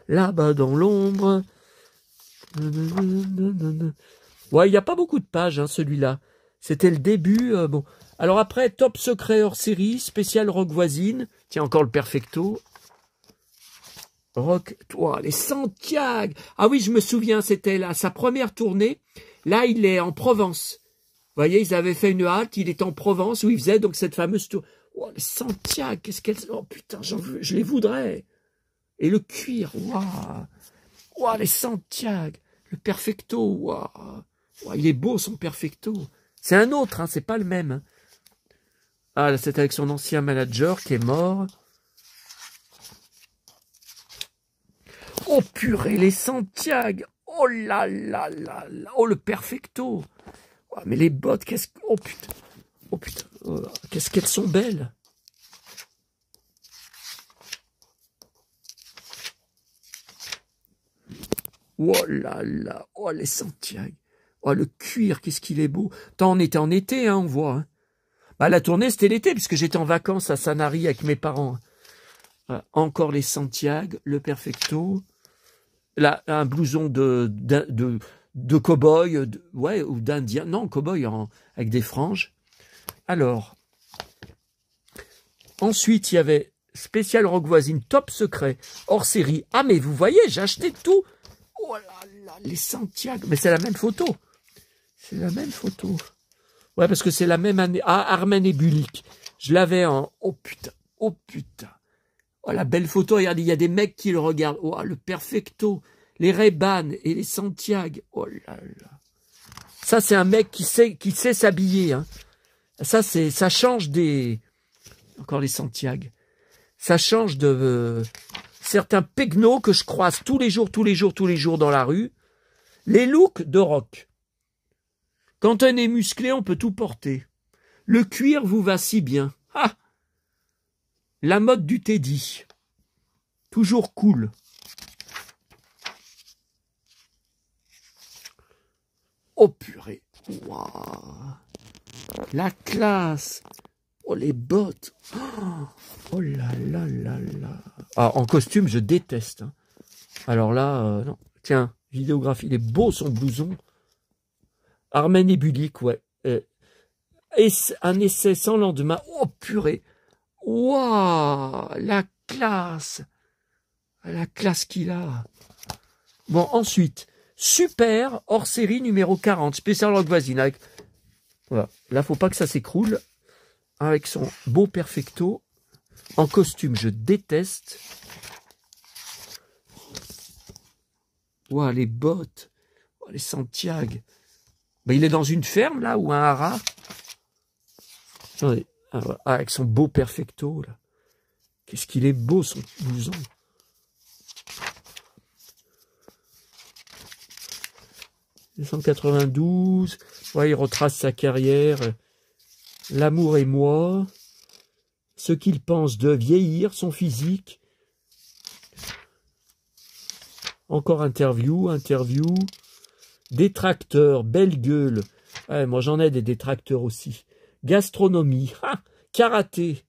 A: Là-bas dans l'ombre. Ouais, il n'y a pas beaucoup de pages, hein, celui-là. C'était le début. Bon. Alors après, top secret hors série, spécial rock voisine. Tiens, encore le perfecto. Rock, toi, les Santiago. Ah oui, je me souviens, c'était là, sa première tournée. Là, il est en Provence. Vous voyez, ils avaient fait une halte, il est en Provence où il faisait donc cette fameuse tour. Oh, les Santiago, qu'est-ce qu'elles... Oh putain, je les voudrais. Et le cuir, waouh. Ouah, les Santiago, le perfecto, waouh. Ouah, il est beau son perfecto. C'est un autre, hein, c'est pas le même. Hein. Ah, là, c'est avec son ancien manager qui est mort. Oh purée, les Santiago. Oh là là là là. Oh le perfecto. Oh, mais les bottes, qu'est-ce que... Oh putain. Oh putain. Oh, qu'est-ce qu'elles sont belles. Oh là là. Oh les Santiago. Oh le cuir, qu'est-ce qu'il est beau. Tant on était en été, hein, on voit. Hein. Bah, la tournée, c'était l'été, puisque j'étais en vacances à Sanary avec mes parents. Voilà. Encore les Santiago, le perfecto. Là, un blouson de cow-boy, ouais, ou d'indien. Non, cow-boy avec des franges. Alors, ensuite, il y avait spécial rock voisine, top secret, hors série. Ah, mais vous voyez, j'ai acheté tout. Oh là là, les Santiago. Mais c'est la même photo. C'est la même photo. Ouais, parce que c'est la même année. Ah, Armen et Bulik. Je l'avais en... Oh putain, oh putain. Oh, la belle photo, regardez, il y a des mecs qui le regardent. Oh, le perfecto. Les Ray-Ban et les Santiago. Oh là là. Ça, c'est un mec qui sait s'habiller. Hein. Ça change des... Encore les Santiago. Ça change de... certains pegnos que je croise tous les jours dans la rue. Les looks de rock. Quand on est musclé, on peut tout porter. Le cuir vous va si bien. Ah! La mode du Teddy. Toujours cool. Oh purée. Wow. La classe. Oh les bottes. Oh là là là là. Ah, en costume, je déteste. Hein. Alors là, non. Tiens, vidéographie. Il est beau son blouson. Armen et Bulik, ouais. Et un essai sans lendemain. Oh purée. Waouh, la classe qu'il a. Bon, ensuite, Super hors série numéro 40, spécial rock voisine. Avec... Voilà. Là, faut pas que ça s'écroule. Avec son beau perfecto. En costume, je déteste. Ouah, les bottes. Ouah, les Santiago. Ben, il est dans une ferme, là, ou un haras. Attendez. Ah, avec son beau perfecto, là. Qu'est-ce qu'il est beau, son blouson. « 1992, ouais, il retrace sa carrière. L'amour et moi. Ce qu'il pense de vieillir, son physique. Encore interview. Détracteur, belle gueule. Ouais, moi, j'en ai des détracteurs aussi. Gastronomie, karaté.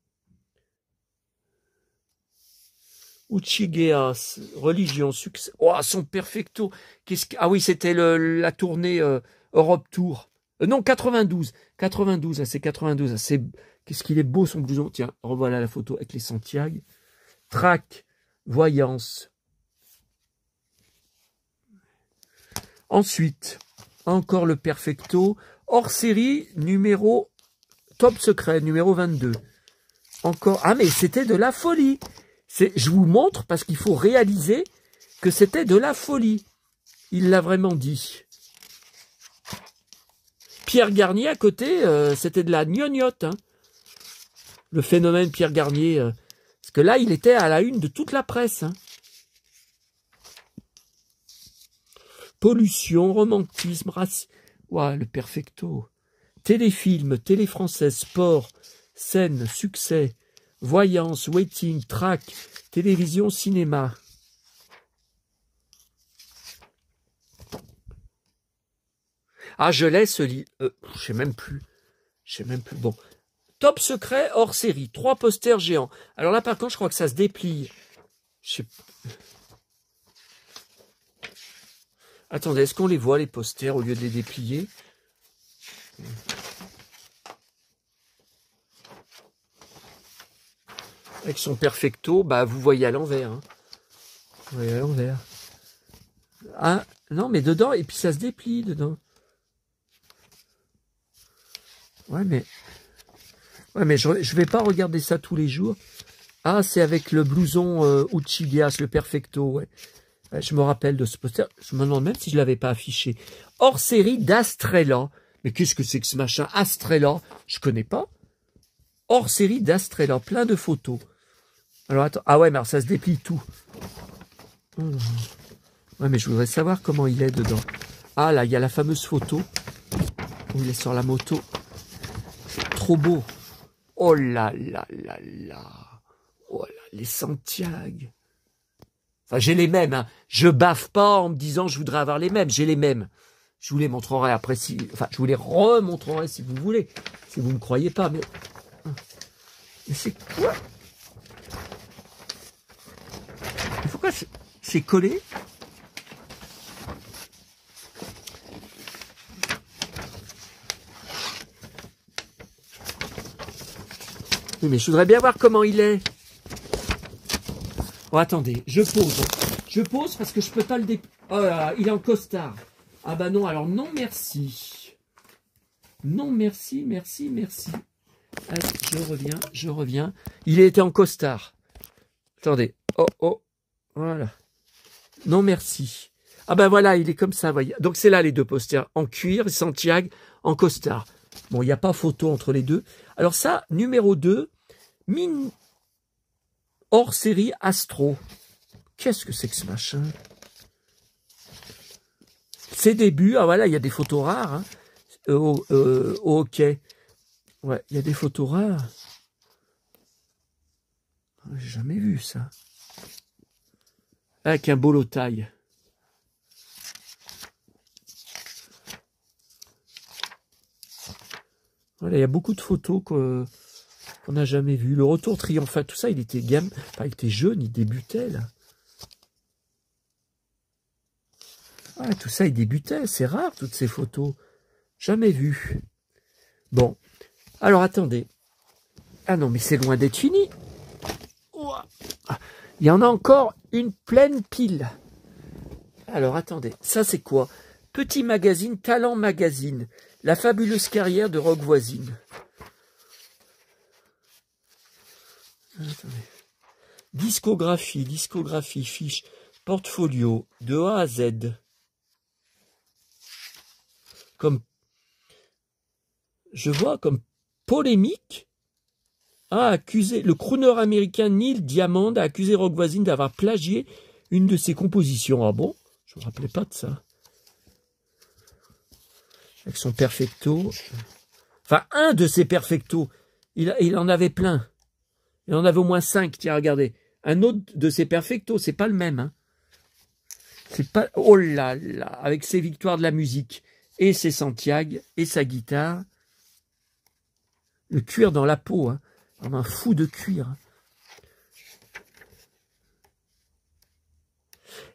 A: Uchigeas, religion, succès. Oh, son perfecto. Ah oui, c'était la tournée Europe Tour. Non, 92. 92, c'est 92. Qu'est-ce qu'il est beau son blouson. Tiens, revoilà la photo avec les Santiago. Trac, voyance. Ensuite, encore le perfecto. Hors série, numéro top secret, numéro 22. Encore. Ah, mais c'était de la folie. Je vous montre parce qu'il faut réaliser que c'était de la folie. Il l'a vraiment dit. Pierre Garnier à côté, c'était de la gnognotte. Hein. Le phénomène Pierre Garnier. Parce que là, il était à la une de toute la presse. Hein. Pollution, romantisme, racisme. Ouah, le perfecto. Téléfilm, télé française, sport, scène, succès. Voyance, waiting, track, télévision, cinéma. Ah, je laisse ce livre. Je sais même plus. Bon. Top secret hors série. 3 posters géants. Alors là, par contre, je crois que ça se déplie. Attendez, est-ce qu'on les voit, les posters, au lieu de les déplier? Avec son perfecto, bah vous voyez à l'envers. Hein. Vous voyez à l'envers. Ah, non, mais dedans, et puis ça se déplie dedans. Ouais, mais je vais pas regarder ça tous les jours. Ah, c'est avec le blouson Uchigas, le perfecto, ouais. Ouais. Je me rappelle de ce poster. Je me demande même si je l'avais pas affiché. Hors série d'Astrella. Mais qu'est-ce que c'est que ce machin Astrella? Je connais pas. Hors série d'Astrella, plein de photos. Alors attends, ah ouais, mais alors ça se déplie tout. Ouais, mais je voudrais savoir comment il est dedans. Ah là, il y a la fameuse photo où il est sur la moto. Trop beau. Oh là là là là. Oh là, les Santiago. Enfin, j'ai les mêmes. Hein. Je baffe pas en me disant je voudrais avoir les mêmes. J'ai les mêmes. Je vous les montrerai après si... Enfin, je vous les remontrerai si vous voulez. Si vous ne me croyez pas, mais... Mais c'est quoi? Pourquoi c'est collé? Oui, mais je voudrais bien voir comment il est. Oh, attendez, je pose. Je pose parce que je peux pas le dé... Oh là là, il est en costard. Ah bah non, alors non merci. Non merci, merci. Allez, je reviens. Il était en costard. Attendez. Oh, voilà. Non merci. Ah ben voilà, il est comme ça, voyez. Donc c'est là les deux posters. En cuir, Santiago, en costard. Bon, il n'y a pas photo entre les deux. Alors ça, numéro 2, mine hors série Astro. Qu'est-ce que c'est que ce machin? Ses débuts, ah voilà, il y a des photos rares. Hein, au hockey. Ouais, il y a des photos rares. J'ai jamais vu ça. Avec un bolo taille. Voilà, il y a beaucoup de photos qu'on n'a jamais vues. Le retour triomphal, tout ça, il était enfin, il était jeune, il débutait là. Ouais, tout ça, il débutait. C'est rare, toutes ces photos. Jamais vu. Bon. Alors, attendez. Ah non, mais c'est loin d'être fini. Il y en a encore une pleine pile. Alors, attendez. Ça, c'est quoi? Petit magazine, Talent Magazine. La fabuleuse carrière de Rock Voisine. Attendez. Discographie, fiche, portfolio, de A à Z. Comme, je vois comme polémique, a accusé, le crooner américain Neil Diamond a accusé Rock Voisine d'avoir plagié une de ses compositions. Ah bon? Je ne me rappelais pas de ça. Avec son perfecto. Enfin, un de ses perfectos. Il en avait plein. Il en avait au moins 5. Tiens, regardez. Un autre de ses perfectos, c'est pas le même. Hein. C'est pas. Oh là là. Avec ses victoires de la musique. Et ses Santiago. Et sa guitare. Le cuir dans la peau. Hein. Comme un fou de cuir.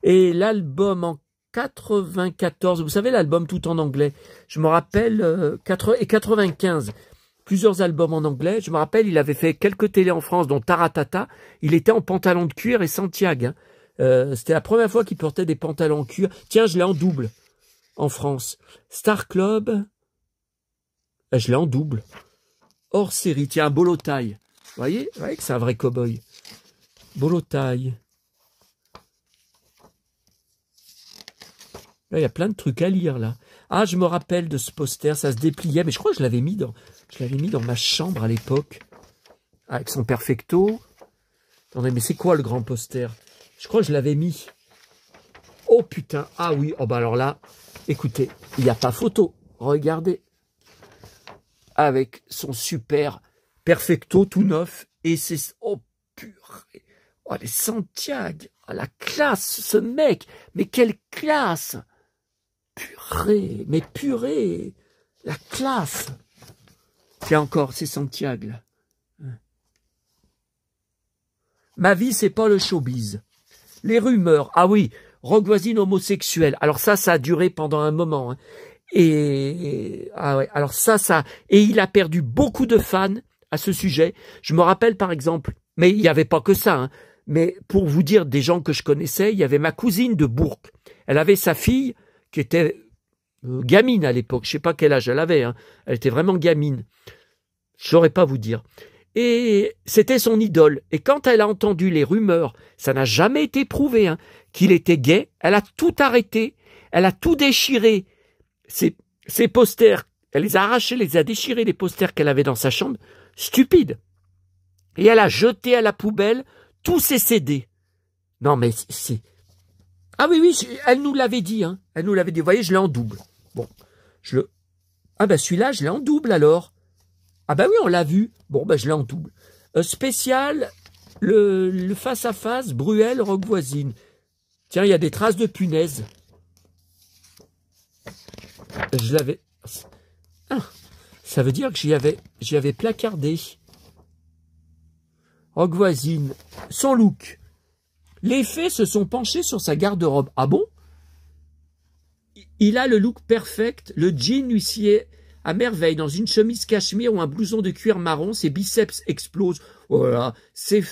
A: Et l'album en 94, vous savez, l'album tout en anglais. Je me rappelle, et 95, plusieurs albums en anglais. Je me rappelle, il avait fait quelques télés en France, dont Taratata. Il était en pantalon de cuir et Santiago. Hein. C'était la première fois qu'il portait des pantalons en cuir. Tiens, je l'ai en double en France. Star Club, je l'ai en double. Hors série, tiens, Bolotaille. Vous voyez que c'est un vrai cow-boy. Bolotaille. Là, il y a plein de trucs à lire, là. Ah, je me rappelle de ce poster, ça se dépliait, mais je crois que je l'avais mis dans ma chambre à l'époque. Avec son perfecto. Attendez, mais c'est quoi le grand poster? Je crois que je l'avais mis. Oh putain, ah oui, oh bah alors là, écoutez, il n'y a pas photo. Regardez. Avec son super perfecto tout neuf. Et c'est... Oh purée. Oh, les Santiago. Oh, la classe, ce mec. Mais quelle classe! Purée, mais purée, la classe. Tiens encore, c'est Santiago. Ma vie, c'est pas le showbiz. Les rumeurs, ah oui, Rock Voisine homosexuel. Alors ça a duré pendant un moment. Hein. Et ah ouais, alors ça, et il a perdu beaucoup de fans à ce sujet. Je me rappelle par exemple, mais il n'y avait pas que ça. Hein, mais pour vous dire des gens que je connaissais, il y avait ma cousine de Bourg. Elle avait sa fille qui était gamine à l'époque, je sais pas quel âge elle avait, hein. Elle était vraiment gamine, je saurais pas vous dire. Et c'était son idole. Et quand elle a entendu les rumeurs, ça n'a jamais été prouvé, hein, qu'il était gay, elle a tout arrêté, elle a tout déchiré, ses posters, elle les a arrachés, les a déchirés, les posters qu'elle avait dans sa chambre, stupide. Et elle a jeté à la poubelle tous ses CD. Non mais c'est... Ah oui, elle nous l'avait dit, hein. Elle nous l'avait dit. Vous voyez, je l'ai en double. Bon, ah ben celui-là, je l'ai en double alors. Ah ben oui, on l'a vu. Bon, ben je l'ai en double. Spécial, le face-à-face, Bruel, Rock Voisine. Tiens, il y a des traces de punaise. Je l'avais... Ah, ça veut dire que j'y avais placardé. Rock Voisine, son look. Les faits se sont penchés sur sa garde-robe. Ah bon? Il a le look perfect, le jean lui sied à merveille dans une chemise cachemire ou un blouson de cuir marron, ses biceps explosent. Voilà, c'est...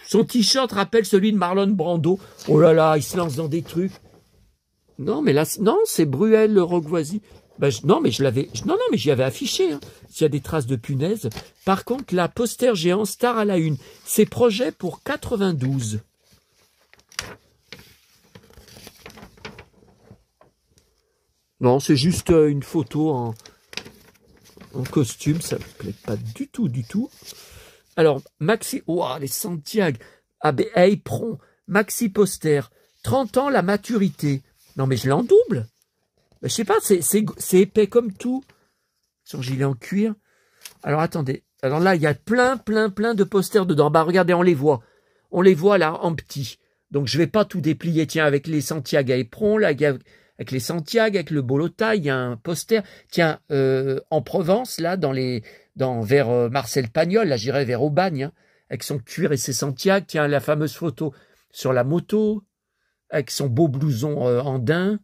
A: Son t-shirt rappelle celui de Marlon Brando. Oh là là, il se lance dans des trucs. Non, mais là, non, c'est Bruel, le Rock Voisine. Ben, non, mais mais j'y avais affiché. Hein, s'il y a des traces de punaise. Par contre, la poster géant star à la une. C'est projet pour 92. Non, c'est juste une photo en costume. Ça me plaît pas du tout, du tout. Alors, Maxi... Ouah, les Santiago. Ah ben, Apron. Maxi poster. 30 ans, la maturité. Non, mais je l'ai en double. Ben, je sais pas, c'est épais comme tout. Son gilet en cuir. Alors, attendez. Alors là, il y a plein de posters dedans. Bah, regardez, on les voit. On les voit là, en petit. Donc, je vais pas tout déplier. Tiens, avec les Santiago à éperon, là, avec les Santiago, avec le Bolotaille, il y a un poster. Tiens, en Provence, là, vers Marcel Pagnol, là, j'irais vers Aubagne, hein, avec son cuir et ses Santiago. Tiens, la fameuse photo sur la moto, avec son beau blouson en daim.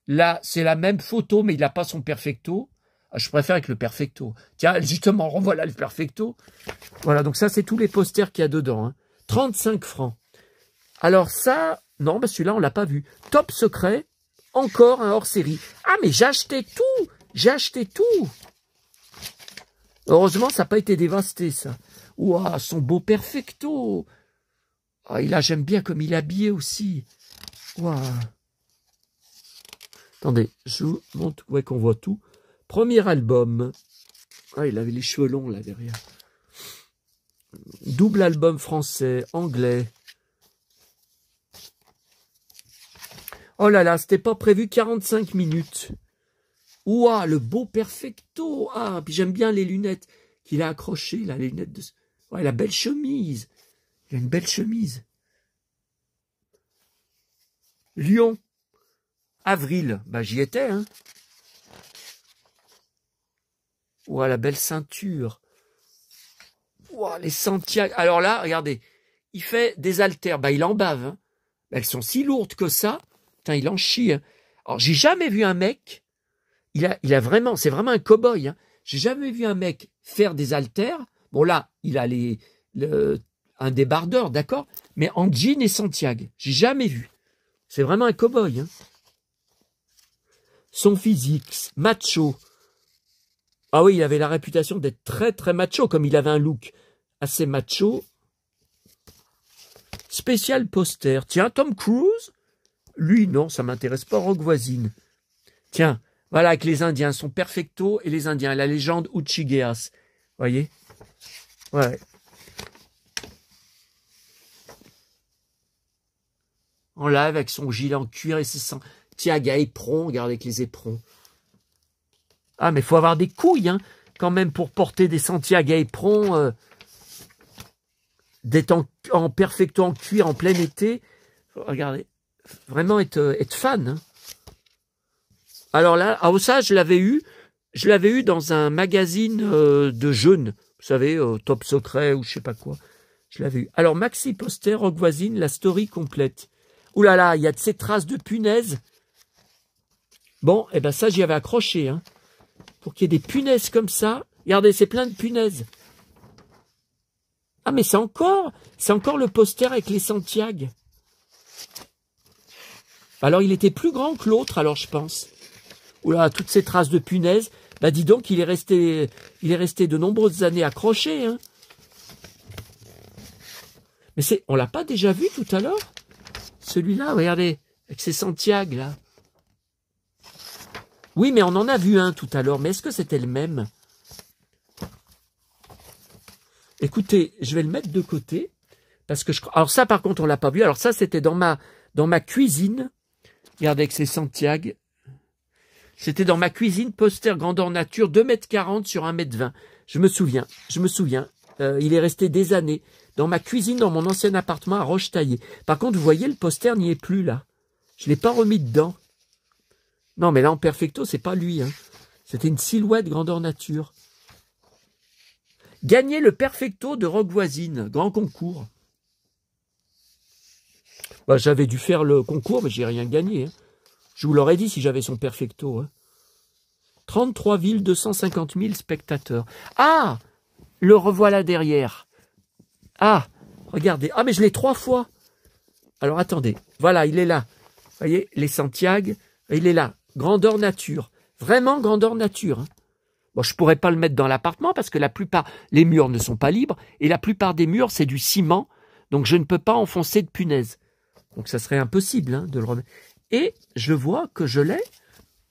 A: Là, c'est la même photo, mais il n'a pas son perfecto. Ah, je préfère avec le perfecto. Tiens, justement, revoilà le perfecto. Voilà, donc ça, c'est tous les posters qu'il y a dedans. Hein. 35 francs. Alors ça, non, bah celui-là, on l'a pas vu. Top secret, encore un hors-série. Ah, mais j'ai acheté tout. J'ai acheté tout. Heureusement, ça n'a pas été dévasté, ça. Ouah, son beau perfecto. Ah, et là, j'aime bien comme il est habillé aussi. Ouah. Attendez, je vous montre ouais, qu'on voit tout. Premier album. Ah, il avait les cheveux longs, là, derrière. Double album français, anglais. Oh là là, c'était pas prévu 45 minutes. Ouah, le beau perfecto. Ah, puis j'aime bien les lunettes qu'il a accrochées, là, les lunettes de... Ouais, la belle chemise. Il a une belle chemise. Lyon. Avril. Bah, j'y étais, hein. Ouah, la belle ceinture. Ouah, les Santiago. Alors là, regardez. Il fait des haltères. Bah, il en bave, hein. Elles sont si lourdes que ça. Putain, il en chie, hein. Alors, j'ai jamais vu un mec... Il a vraiment, c'est vraiment un cow-boy. Hein. J'ai jamais vu un mec faire des haltères. Bon là, il a un débardeur, d'accord, mais en jean et Santiago. J'ai jamais vu. C'est vraiment un cow-boy. Hein. Son physique, macho. Ah oui, il avait la réputation d'être très très macho, comme il avait un look assez macho. Spécial poster. Tiens, Tom Cruise. Lui, non, ça m'intéresse pas. Rock voisine. Tiens. Voilà, avec les Indiens, son perfecto et les Indiens, la légende Uchigeas. Voyez? Ouais. En live avec son gilet en cuir et ses Santiago à éperons, regardez avec les éperons. Ah, mais il faut avoir des couilles, hein, quand même, pour porter des Santiago à éperons, d'être en perfecto en cuir en plein été. Regardez, vraiment être fan, hein. Alors là, ça, je l'avais eu dans un magazine de jeunes, vous savez, Top Secret ou je sais pas quoi. Je l'avais eu. Alors, maxi poster, Rock voisine, la story complète. Ouh là là, il y a de ces traces de punaises. Bon, eh ben ça, j'y avais accroché, hein. Pour qu'il y ait des punaises comme ça. Regardez, c'est plein de punaises. Ah, mais c'est encore le poster avec les Santiago. Alors, il était plus grand que l'autre, alors je pense. Oula, toutes ces traces de punaises. Bah dis donc, il est resté de nombreuses années accroché, hein. Mais on l'a pas déjà vu tout à l'heure? Celui-là, regardez, avec ses Santiago, là. Oui, mais on en a vu un tout à l'heure. Mais est-ce que c'était le même? Écoutez, je vais le mettre de côté. Parce que alors ça, par contre, on l'a pas vu. Alors ça, c'était dans ma cuisine. Regardez, avec ses Santiago. C'était dans ma cuisine, poster grandeur nature, 2,40 m sur 1,20 m. Je me souviens. Il est resté des années dans ma cuisine, dans mon ancien appartement à Roche-Taillée. Par contre, vous voyez, le poster n'y est plus, là. Je ne l'ai pas remis dedans. Non, mais là, en perfecto, c'est pas lui, hein. C'était une silhouette grandeur nature. Gagner le perfecto de Rock voisine, grand concours. Bah, j'avais dû faire le concours, mais j'ai rien gagné, hein. Je vous l'aurais dit si j'avais son perfecto. Hein. 33 villes, 250 000 spectateurs. Ah, le revoilà derrière. Ah, regardez. Ah, mais je l'ai 3 fois. Alors, attendez. Voilà, il est là. Vous voyez, les Santiago, il est là. Grandeur nature. Vraiment grandeur nature. Hein. Bon, je pourrais pas le mettre dans l'appartement parce que la plupart, les murs ne sont pas libres et la plupart des murs, c'est du ciment. Donc, je ne peux pas enfoncer de punaise. Donc, ça serait impossible hein, de le remettre. Et je vois que je l'ai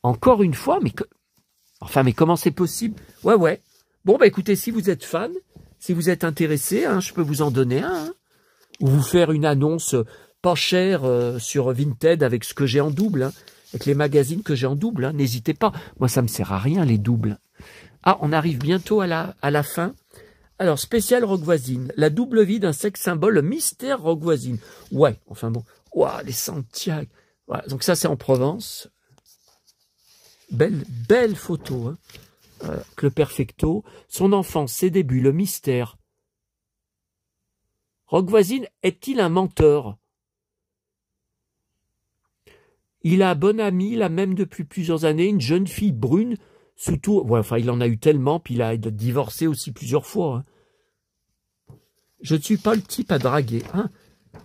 A: encore une fois, mais comment c'est possible? Ouais. Bon, bah écoutez, si vous êtes fan, si vous êtes intéressé, hein, je peux vous en donner un. Hein, ou vous faire une annonce pas chère sur Vinted avec ce que j'ai en double, hein, avec les magazines que j'ai en double. Hein, n'hésitez pas. Moi, ça me sert à rien, les doubles. Ah, on arrive bientôt à la fin. Alors, spécial Rock voisine. La double vie d'un sexe symbole, le mystère Rock voisine. Ouais, enfin bon. Ouah, les Santiago. Voilà, donc ça c'est en Provence. Belle photo. Hein. Le perfecto. Son enfance, ses débuts, le mystère. Rock voisine est-il un menteur? Il a un bon ami, la même depuis plusieurs années, une jeune fille brune, sous tout. Ouais, enfin, il en a eu tellement, puis il a divorcé aussi plusieurs fois. Hein. Je ne suis pas le type à draguer. Hein.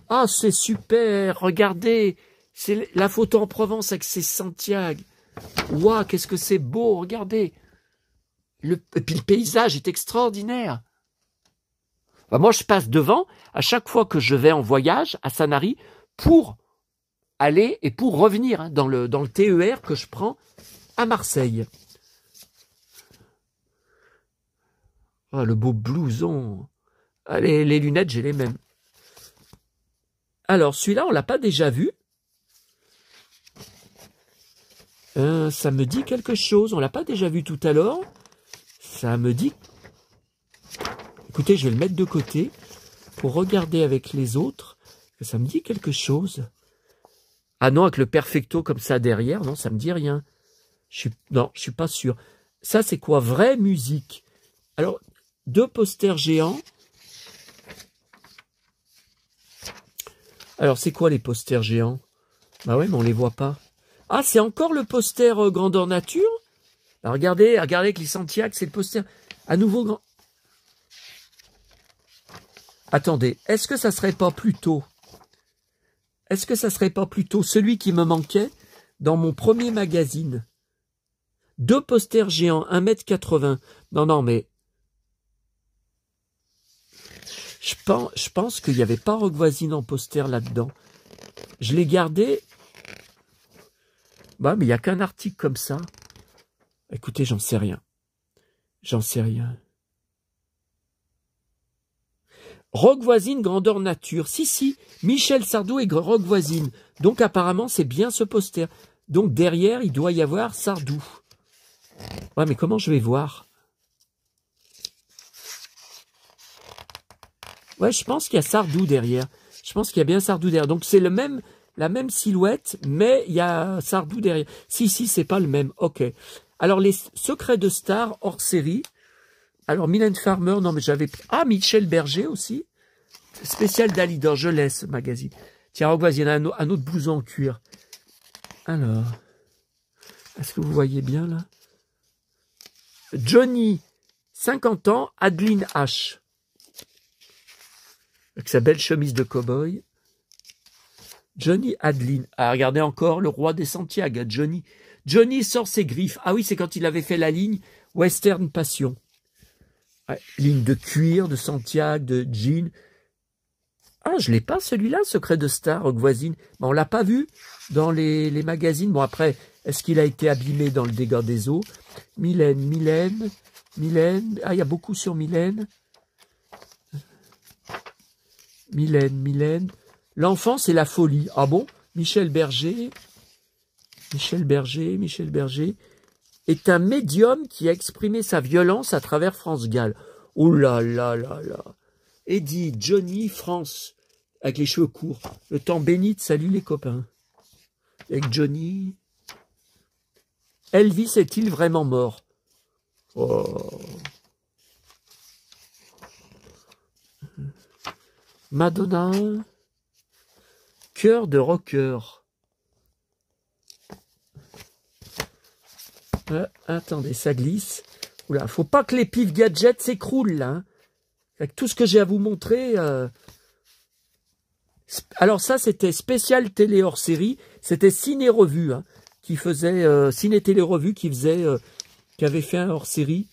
A: Ah, c'est super, regardez. C'est la photo en Provence avec ses Santiago. Waouh, qu'est-ce que c'est beau, regardez. Et puis le paysage est extraordinaire. Bah, moi, je passe devant à chaque fois que je vais en voyage à Sanary pour aller et pour revenir hein, dans le TER que je prends à Marseille. Ah, le beau blouson. Ah, les lunettes, j'ai les mêmes. Alors, celui-là, on l'a pas déjà vu. Ça me dit quelque chose. On l'a pas déjà vu tout à l'heure. Ça me dit... Écoutez, je vais le mettre de côté pour regarder avec les autres. Ça me dit quelque chose. Ah non, avec le perfecto comme ça derrière, non, ça me dit rien. Non, je suis pas sûr. Ça, c'est quoi? Vraie musique. Alors, 2 posters géants. Alors, c'est quoi les posters géants? Bah ouais, mais on les voit pas. Ah, c'est encore le poster grandeur nature? Alors, regardez avec les Santiago, c'est le poster. À nouveau grand... Attendez, est-ce que ça serait pas plutôt... Est-ce que ça serait pas plutôt celui qui me manquait dans mon premier magazine? 2 posters géants, 1,80 m. Non, mais... Je pense qu'il n'y avait pas Rock Voisine en poster là-dedans. Je l'ai gardé. Bah, mais il n'y a qu'un article comme ça. Écoutez, j'en sais rien. J'en sais rien. Rock Voisine, grandeur nature. Si, Michel Sardou et Rock Voisine. Donc apparemment, c'est bien ce poster. Donc derrière, il doit y avoir Sardou. Ouais, mais comment je vais voir? Ouais, je pense qu'il y a Sardou derrière. Je pense qu'il y a bien Sardou derrière. Donc c'est la même silhouette, mais il y a Sardou derrière. Si, c'est pas le même. Ok. Alors les secrets de stars hors série. Alors Mylène Farmer, non mais j'avais... Ah, Michel Berger aussi. Spécial Dalidor, je laisse magazine. Tiens, Rock Voisine, il y a un autre blouson en cuir. Alors, est-ce que vous voyez bien là? Johnny, 50 ans, Adeline H. Avec sa belle chemise de cow-boy. Johnny Adeline. Ah, regardez encore le roi des Santiago. Johnny. Johnny sort ses griffes. Ah oui, c'est quand il avait fait la ligne Western Passion. Ouais, ligne de cuir, de Santiago, de jean. Ah, je l'ai pas celui-là, Secret de Star, Rock Voisine. Bon, on l'a pas vu dans les magazines. Bon, après, est-ce qu'il a été abîmé dans le dégât des eaux? Mylène. Ah, il y a beaucoup sur Mylène. Mylène. L'enfant, c'est la folie. Ah bon? Michel Berger est un médium qui a exprimé sa violence à travers France Gall. Oh là là là là. Eddie, Johnny, France, avec les cheveux courts. Le temps béni, salut les copains. Avec Johnny. Elvis est-il vraiment mort? Oh. Madonna. Cœur de rocker. Attendez, ça glisse. Oula, faut pas que les pifs gadgets s'écroulent là. Hein. Avec tout ce que j'ai à vous montrer. Alors ça, c'était spécial télé hors série. C'était Ciné Revue hein, qui faisait Ciné Télé Revue qui avait fait un hors série.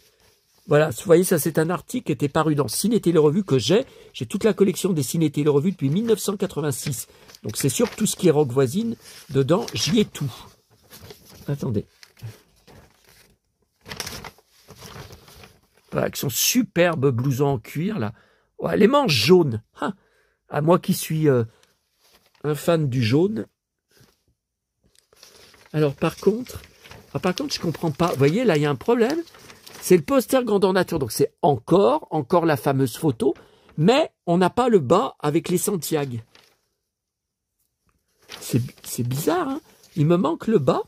A: Voilà, vous voyez, ça c'est un article qui était paru dans Ciné Télé Revue que j'ai. J'ai toute la collection des Ciné Télé Revue depuis 1986. Donc c'est sûr que tout ce qui est Rock Voisine, dedans, j'y ai tout. Attendez. Voilà, avec son superbe blouson en cuir, là. Ouais, les manches jaunes. Ah, à moi qui suis un fan du jaune. Alors, par contre, je comprends pas. Vous voyez, là, il y a un problème. C'est le poster grandeur nature. Donc, c'est encore la fameuse photo. Mais on n'a pas le bas avec les Santiago. C'est bizarre, hein. Il me manque le bas.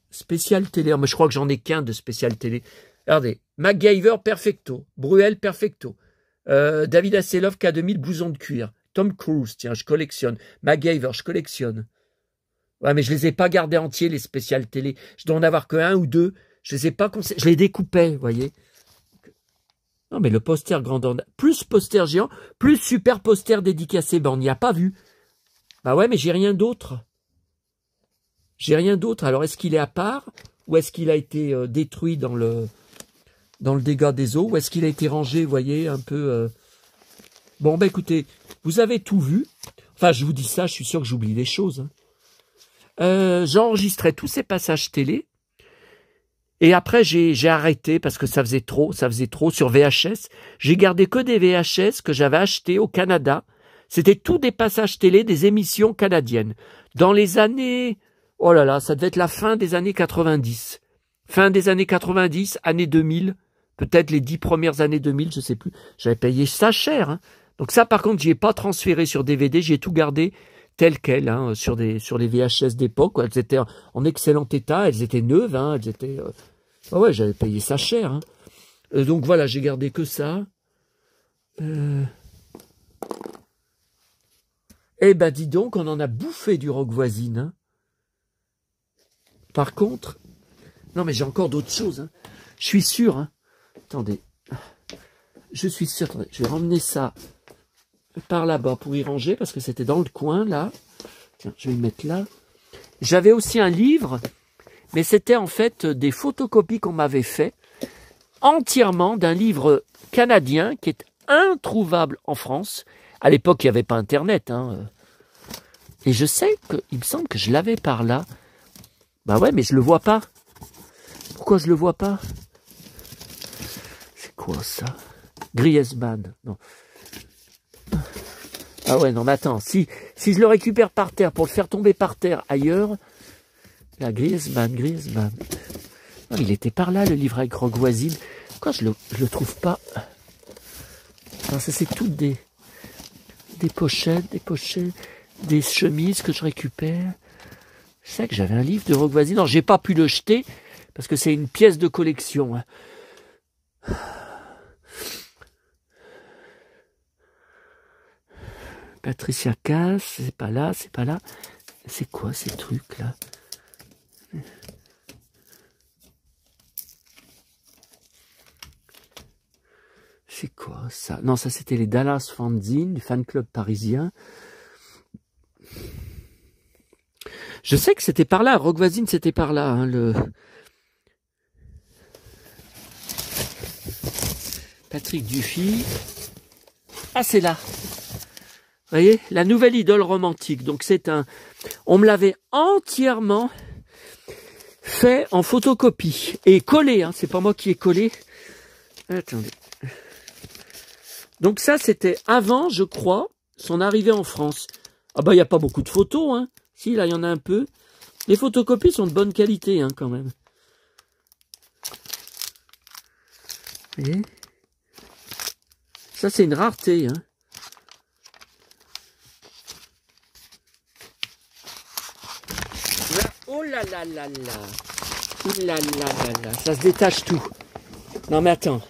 A: Spécial télé. Mais je crois que j'en ai qu'un de spécial télé. Regardez. MacGyver Perfecto. Bruel Perfecto. David Hasselhoff K2000 blouson de cuir. Tom Cruise, tiens, je collectionne. MacGyver, je collectionne. Ouais, mais je les ai pas gardés entiers, les spéciales télé. Je dois en avoir que 1 ou 2. Je les ai pas je les découpais, vous voyez. Non, mais le poster grandeur, plus poster géant, plus super poster dédicacé. Ben, on n'y a pas vu. Bah ouais, mais j'ai rien d'autre. J'ai rien d'autre. Alors, est-ce qu'il est à part? Ou est-ce qu'il a été détruit dans le dégât des eaux? Ou est-ce qu'il a été rangé, vous voyez, un peu... Bon, ben écoutez, vous avez tout vu. Enfin, je vous dis ça, je suis sûr que j'oublie des choses. Hein. J'enregistrais tous ces passages télé. Et après, j'ai arrêté parce que ça faisait trop sur VHS. J'ai gardé que des VHS que j'avais achetés au Canada. C'était tous des passages télé, des émissions canadiennes. Dans les années... Oh là là, ça devait être la fin des années 90. Fin des années 90, années 2000. Peut-être les 10 premières années 2000, je sais plus. J'avais payé ça cher. Hein. Donc ça, par contre, j'y ai pas transféré sur DVD. J'ai tout gardé tel quel, hein, sur les VHS d'époque. Elles étaient en excellent état. Elles étaient neuves. Hein, elles étaient... Oh ouais, j'avais payé ça cher. Hein. Donc voilà, j'ai gardé que ça. Eh ben, dis donc, on en a bouffé du Rock Voisine. Hein. Par contre... Non, mais j'ai encore d'autres choses. Hein. Je suis sûr. Hein. Attendez. Je suis sûr. Attendez, je vais ramener ça par là-bas pour y ranger, parce que c'était dans le coin, là. Tiens, je vais y mettre là. J'avais aussi un livre, mais c'était en fait des photocopies qu'on m'avait fait, entièrement d'un livre canadien qui est introuvable en France. À l'époque, il n'y avait pas Internet. Hein. Et je sais qu'il me semble que je l'avais par là. Bah ouais, mais je le vois pas. Pourquoi je le vois pas? C'est quoi ça? Griezmann. Non. Ah ouais, non, mais attends. Si je le récupère par terre pour le faire tomber par terre ailleurs... Là, Griezmann. Non, il était par là, le livre avec Rock Voisine. Pourquoi je le trouve pas? Non, ça, c'est toutes des pochettes, des chemises que je récupère. Je sais que j'avais un livre de Rock Voisine. Non, j'ai pas pu le jeter parce que c'est une pièce de collection. Hein. Patricia Cass, c'est pas là. C'est quoi ces trucs là? C'est quoi ça? Non, ça c'était les Dallas Fanzine, du fan club parisien. Je sais que c'était par là, Rock Voisine c'était par là, hein, le... Patrick Dufy. Ah, c'est là. Vous voyez, la nouvelle idole romantique. Donc c'est un... On me l'avait entièrement fait en photocopie. Et collé, hein, c'est pas moi qui ai collé. Attendez. Donc ça, c'était avant, je crois, son arrivée en France. Ah bah, il n'y a pas beaucoup de photos, hein. Si, là, il y en a un peu. Les photocopies sont de bonne qualité, hein, quand même. Vous voyez? Ça, c'est une rareté, hein. Oh là là là là. Oh là là là là. Ça se détache tout. Non, mais attends.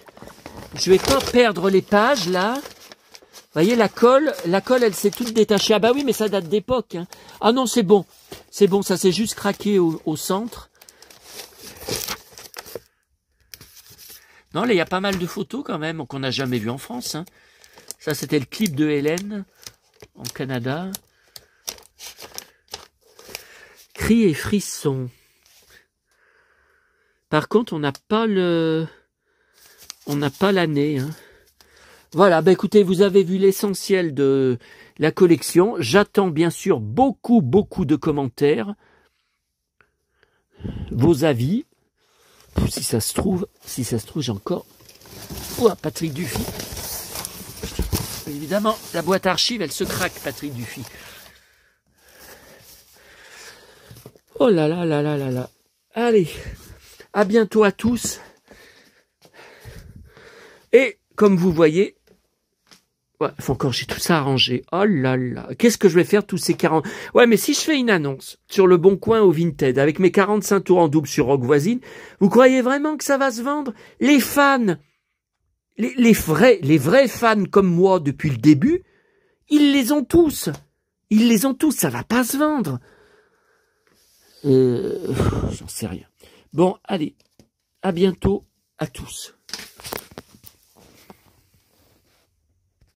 A: Je vais pas perdre les pages, là. Vous voyez, la colle, elle s'est toute détachée. Ah bah oui, mais ça date d'époque. Hein. Ah non, c'est bon. C'est bon, ça s'est juste craqué au centre. Non, là, il y a pas mal de photos, quand même, qu'on n'a jamais vues en France. Hein. Ça, c'était le clip de Hélène, en Canada. Cris et frissons. Par contre, on n'a pas l'année. Hein. Voilà, bah écoutez, vous avez vu l'essentiel de la collection. J'attends bien sûr beaucoup de commentaires. Vos avis. Si ça se trouve, j'ai encore... Ouah, Patrick Dufy. Évidemment, la boîte archive, elle se craque, Patrick Dufy. Oh là là là là là là. Allez, à bientôt à tous. Et comme vous voyez, ouais, faut encore, j'ai tout ça arrangé. Oh là là, qu'est-ce que je vais faire tous ces 40... Ouais, mais si je fais une annonce sur le Bon Coin au Vinted avec mes 45 tours en double sur Rock Voisine, vous croyez vraiment que ça va se vendre? Les fans, les vrais fans comme moi depuis le début, ils les ont tous. Ils les ont tous, ça va pas se vendre. J'en sais rien. Bon, allez, à bientôt à tous.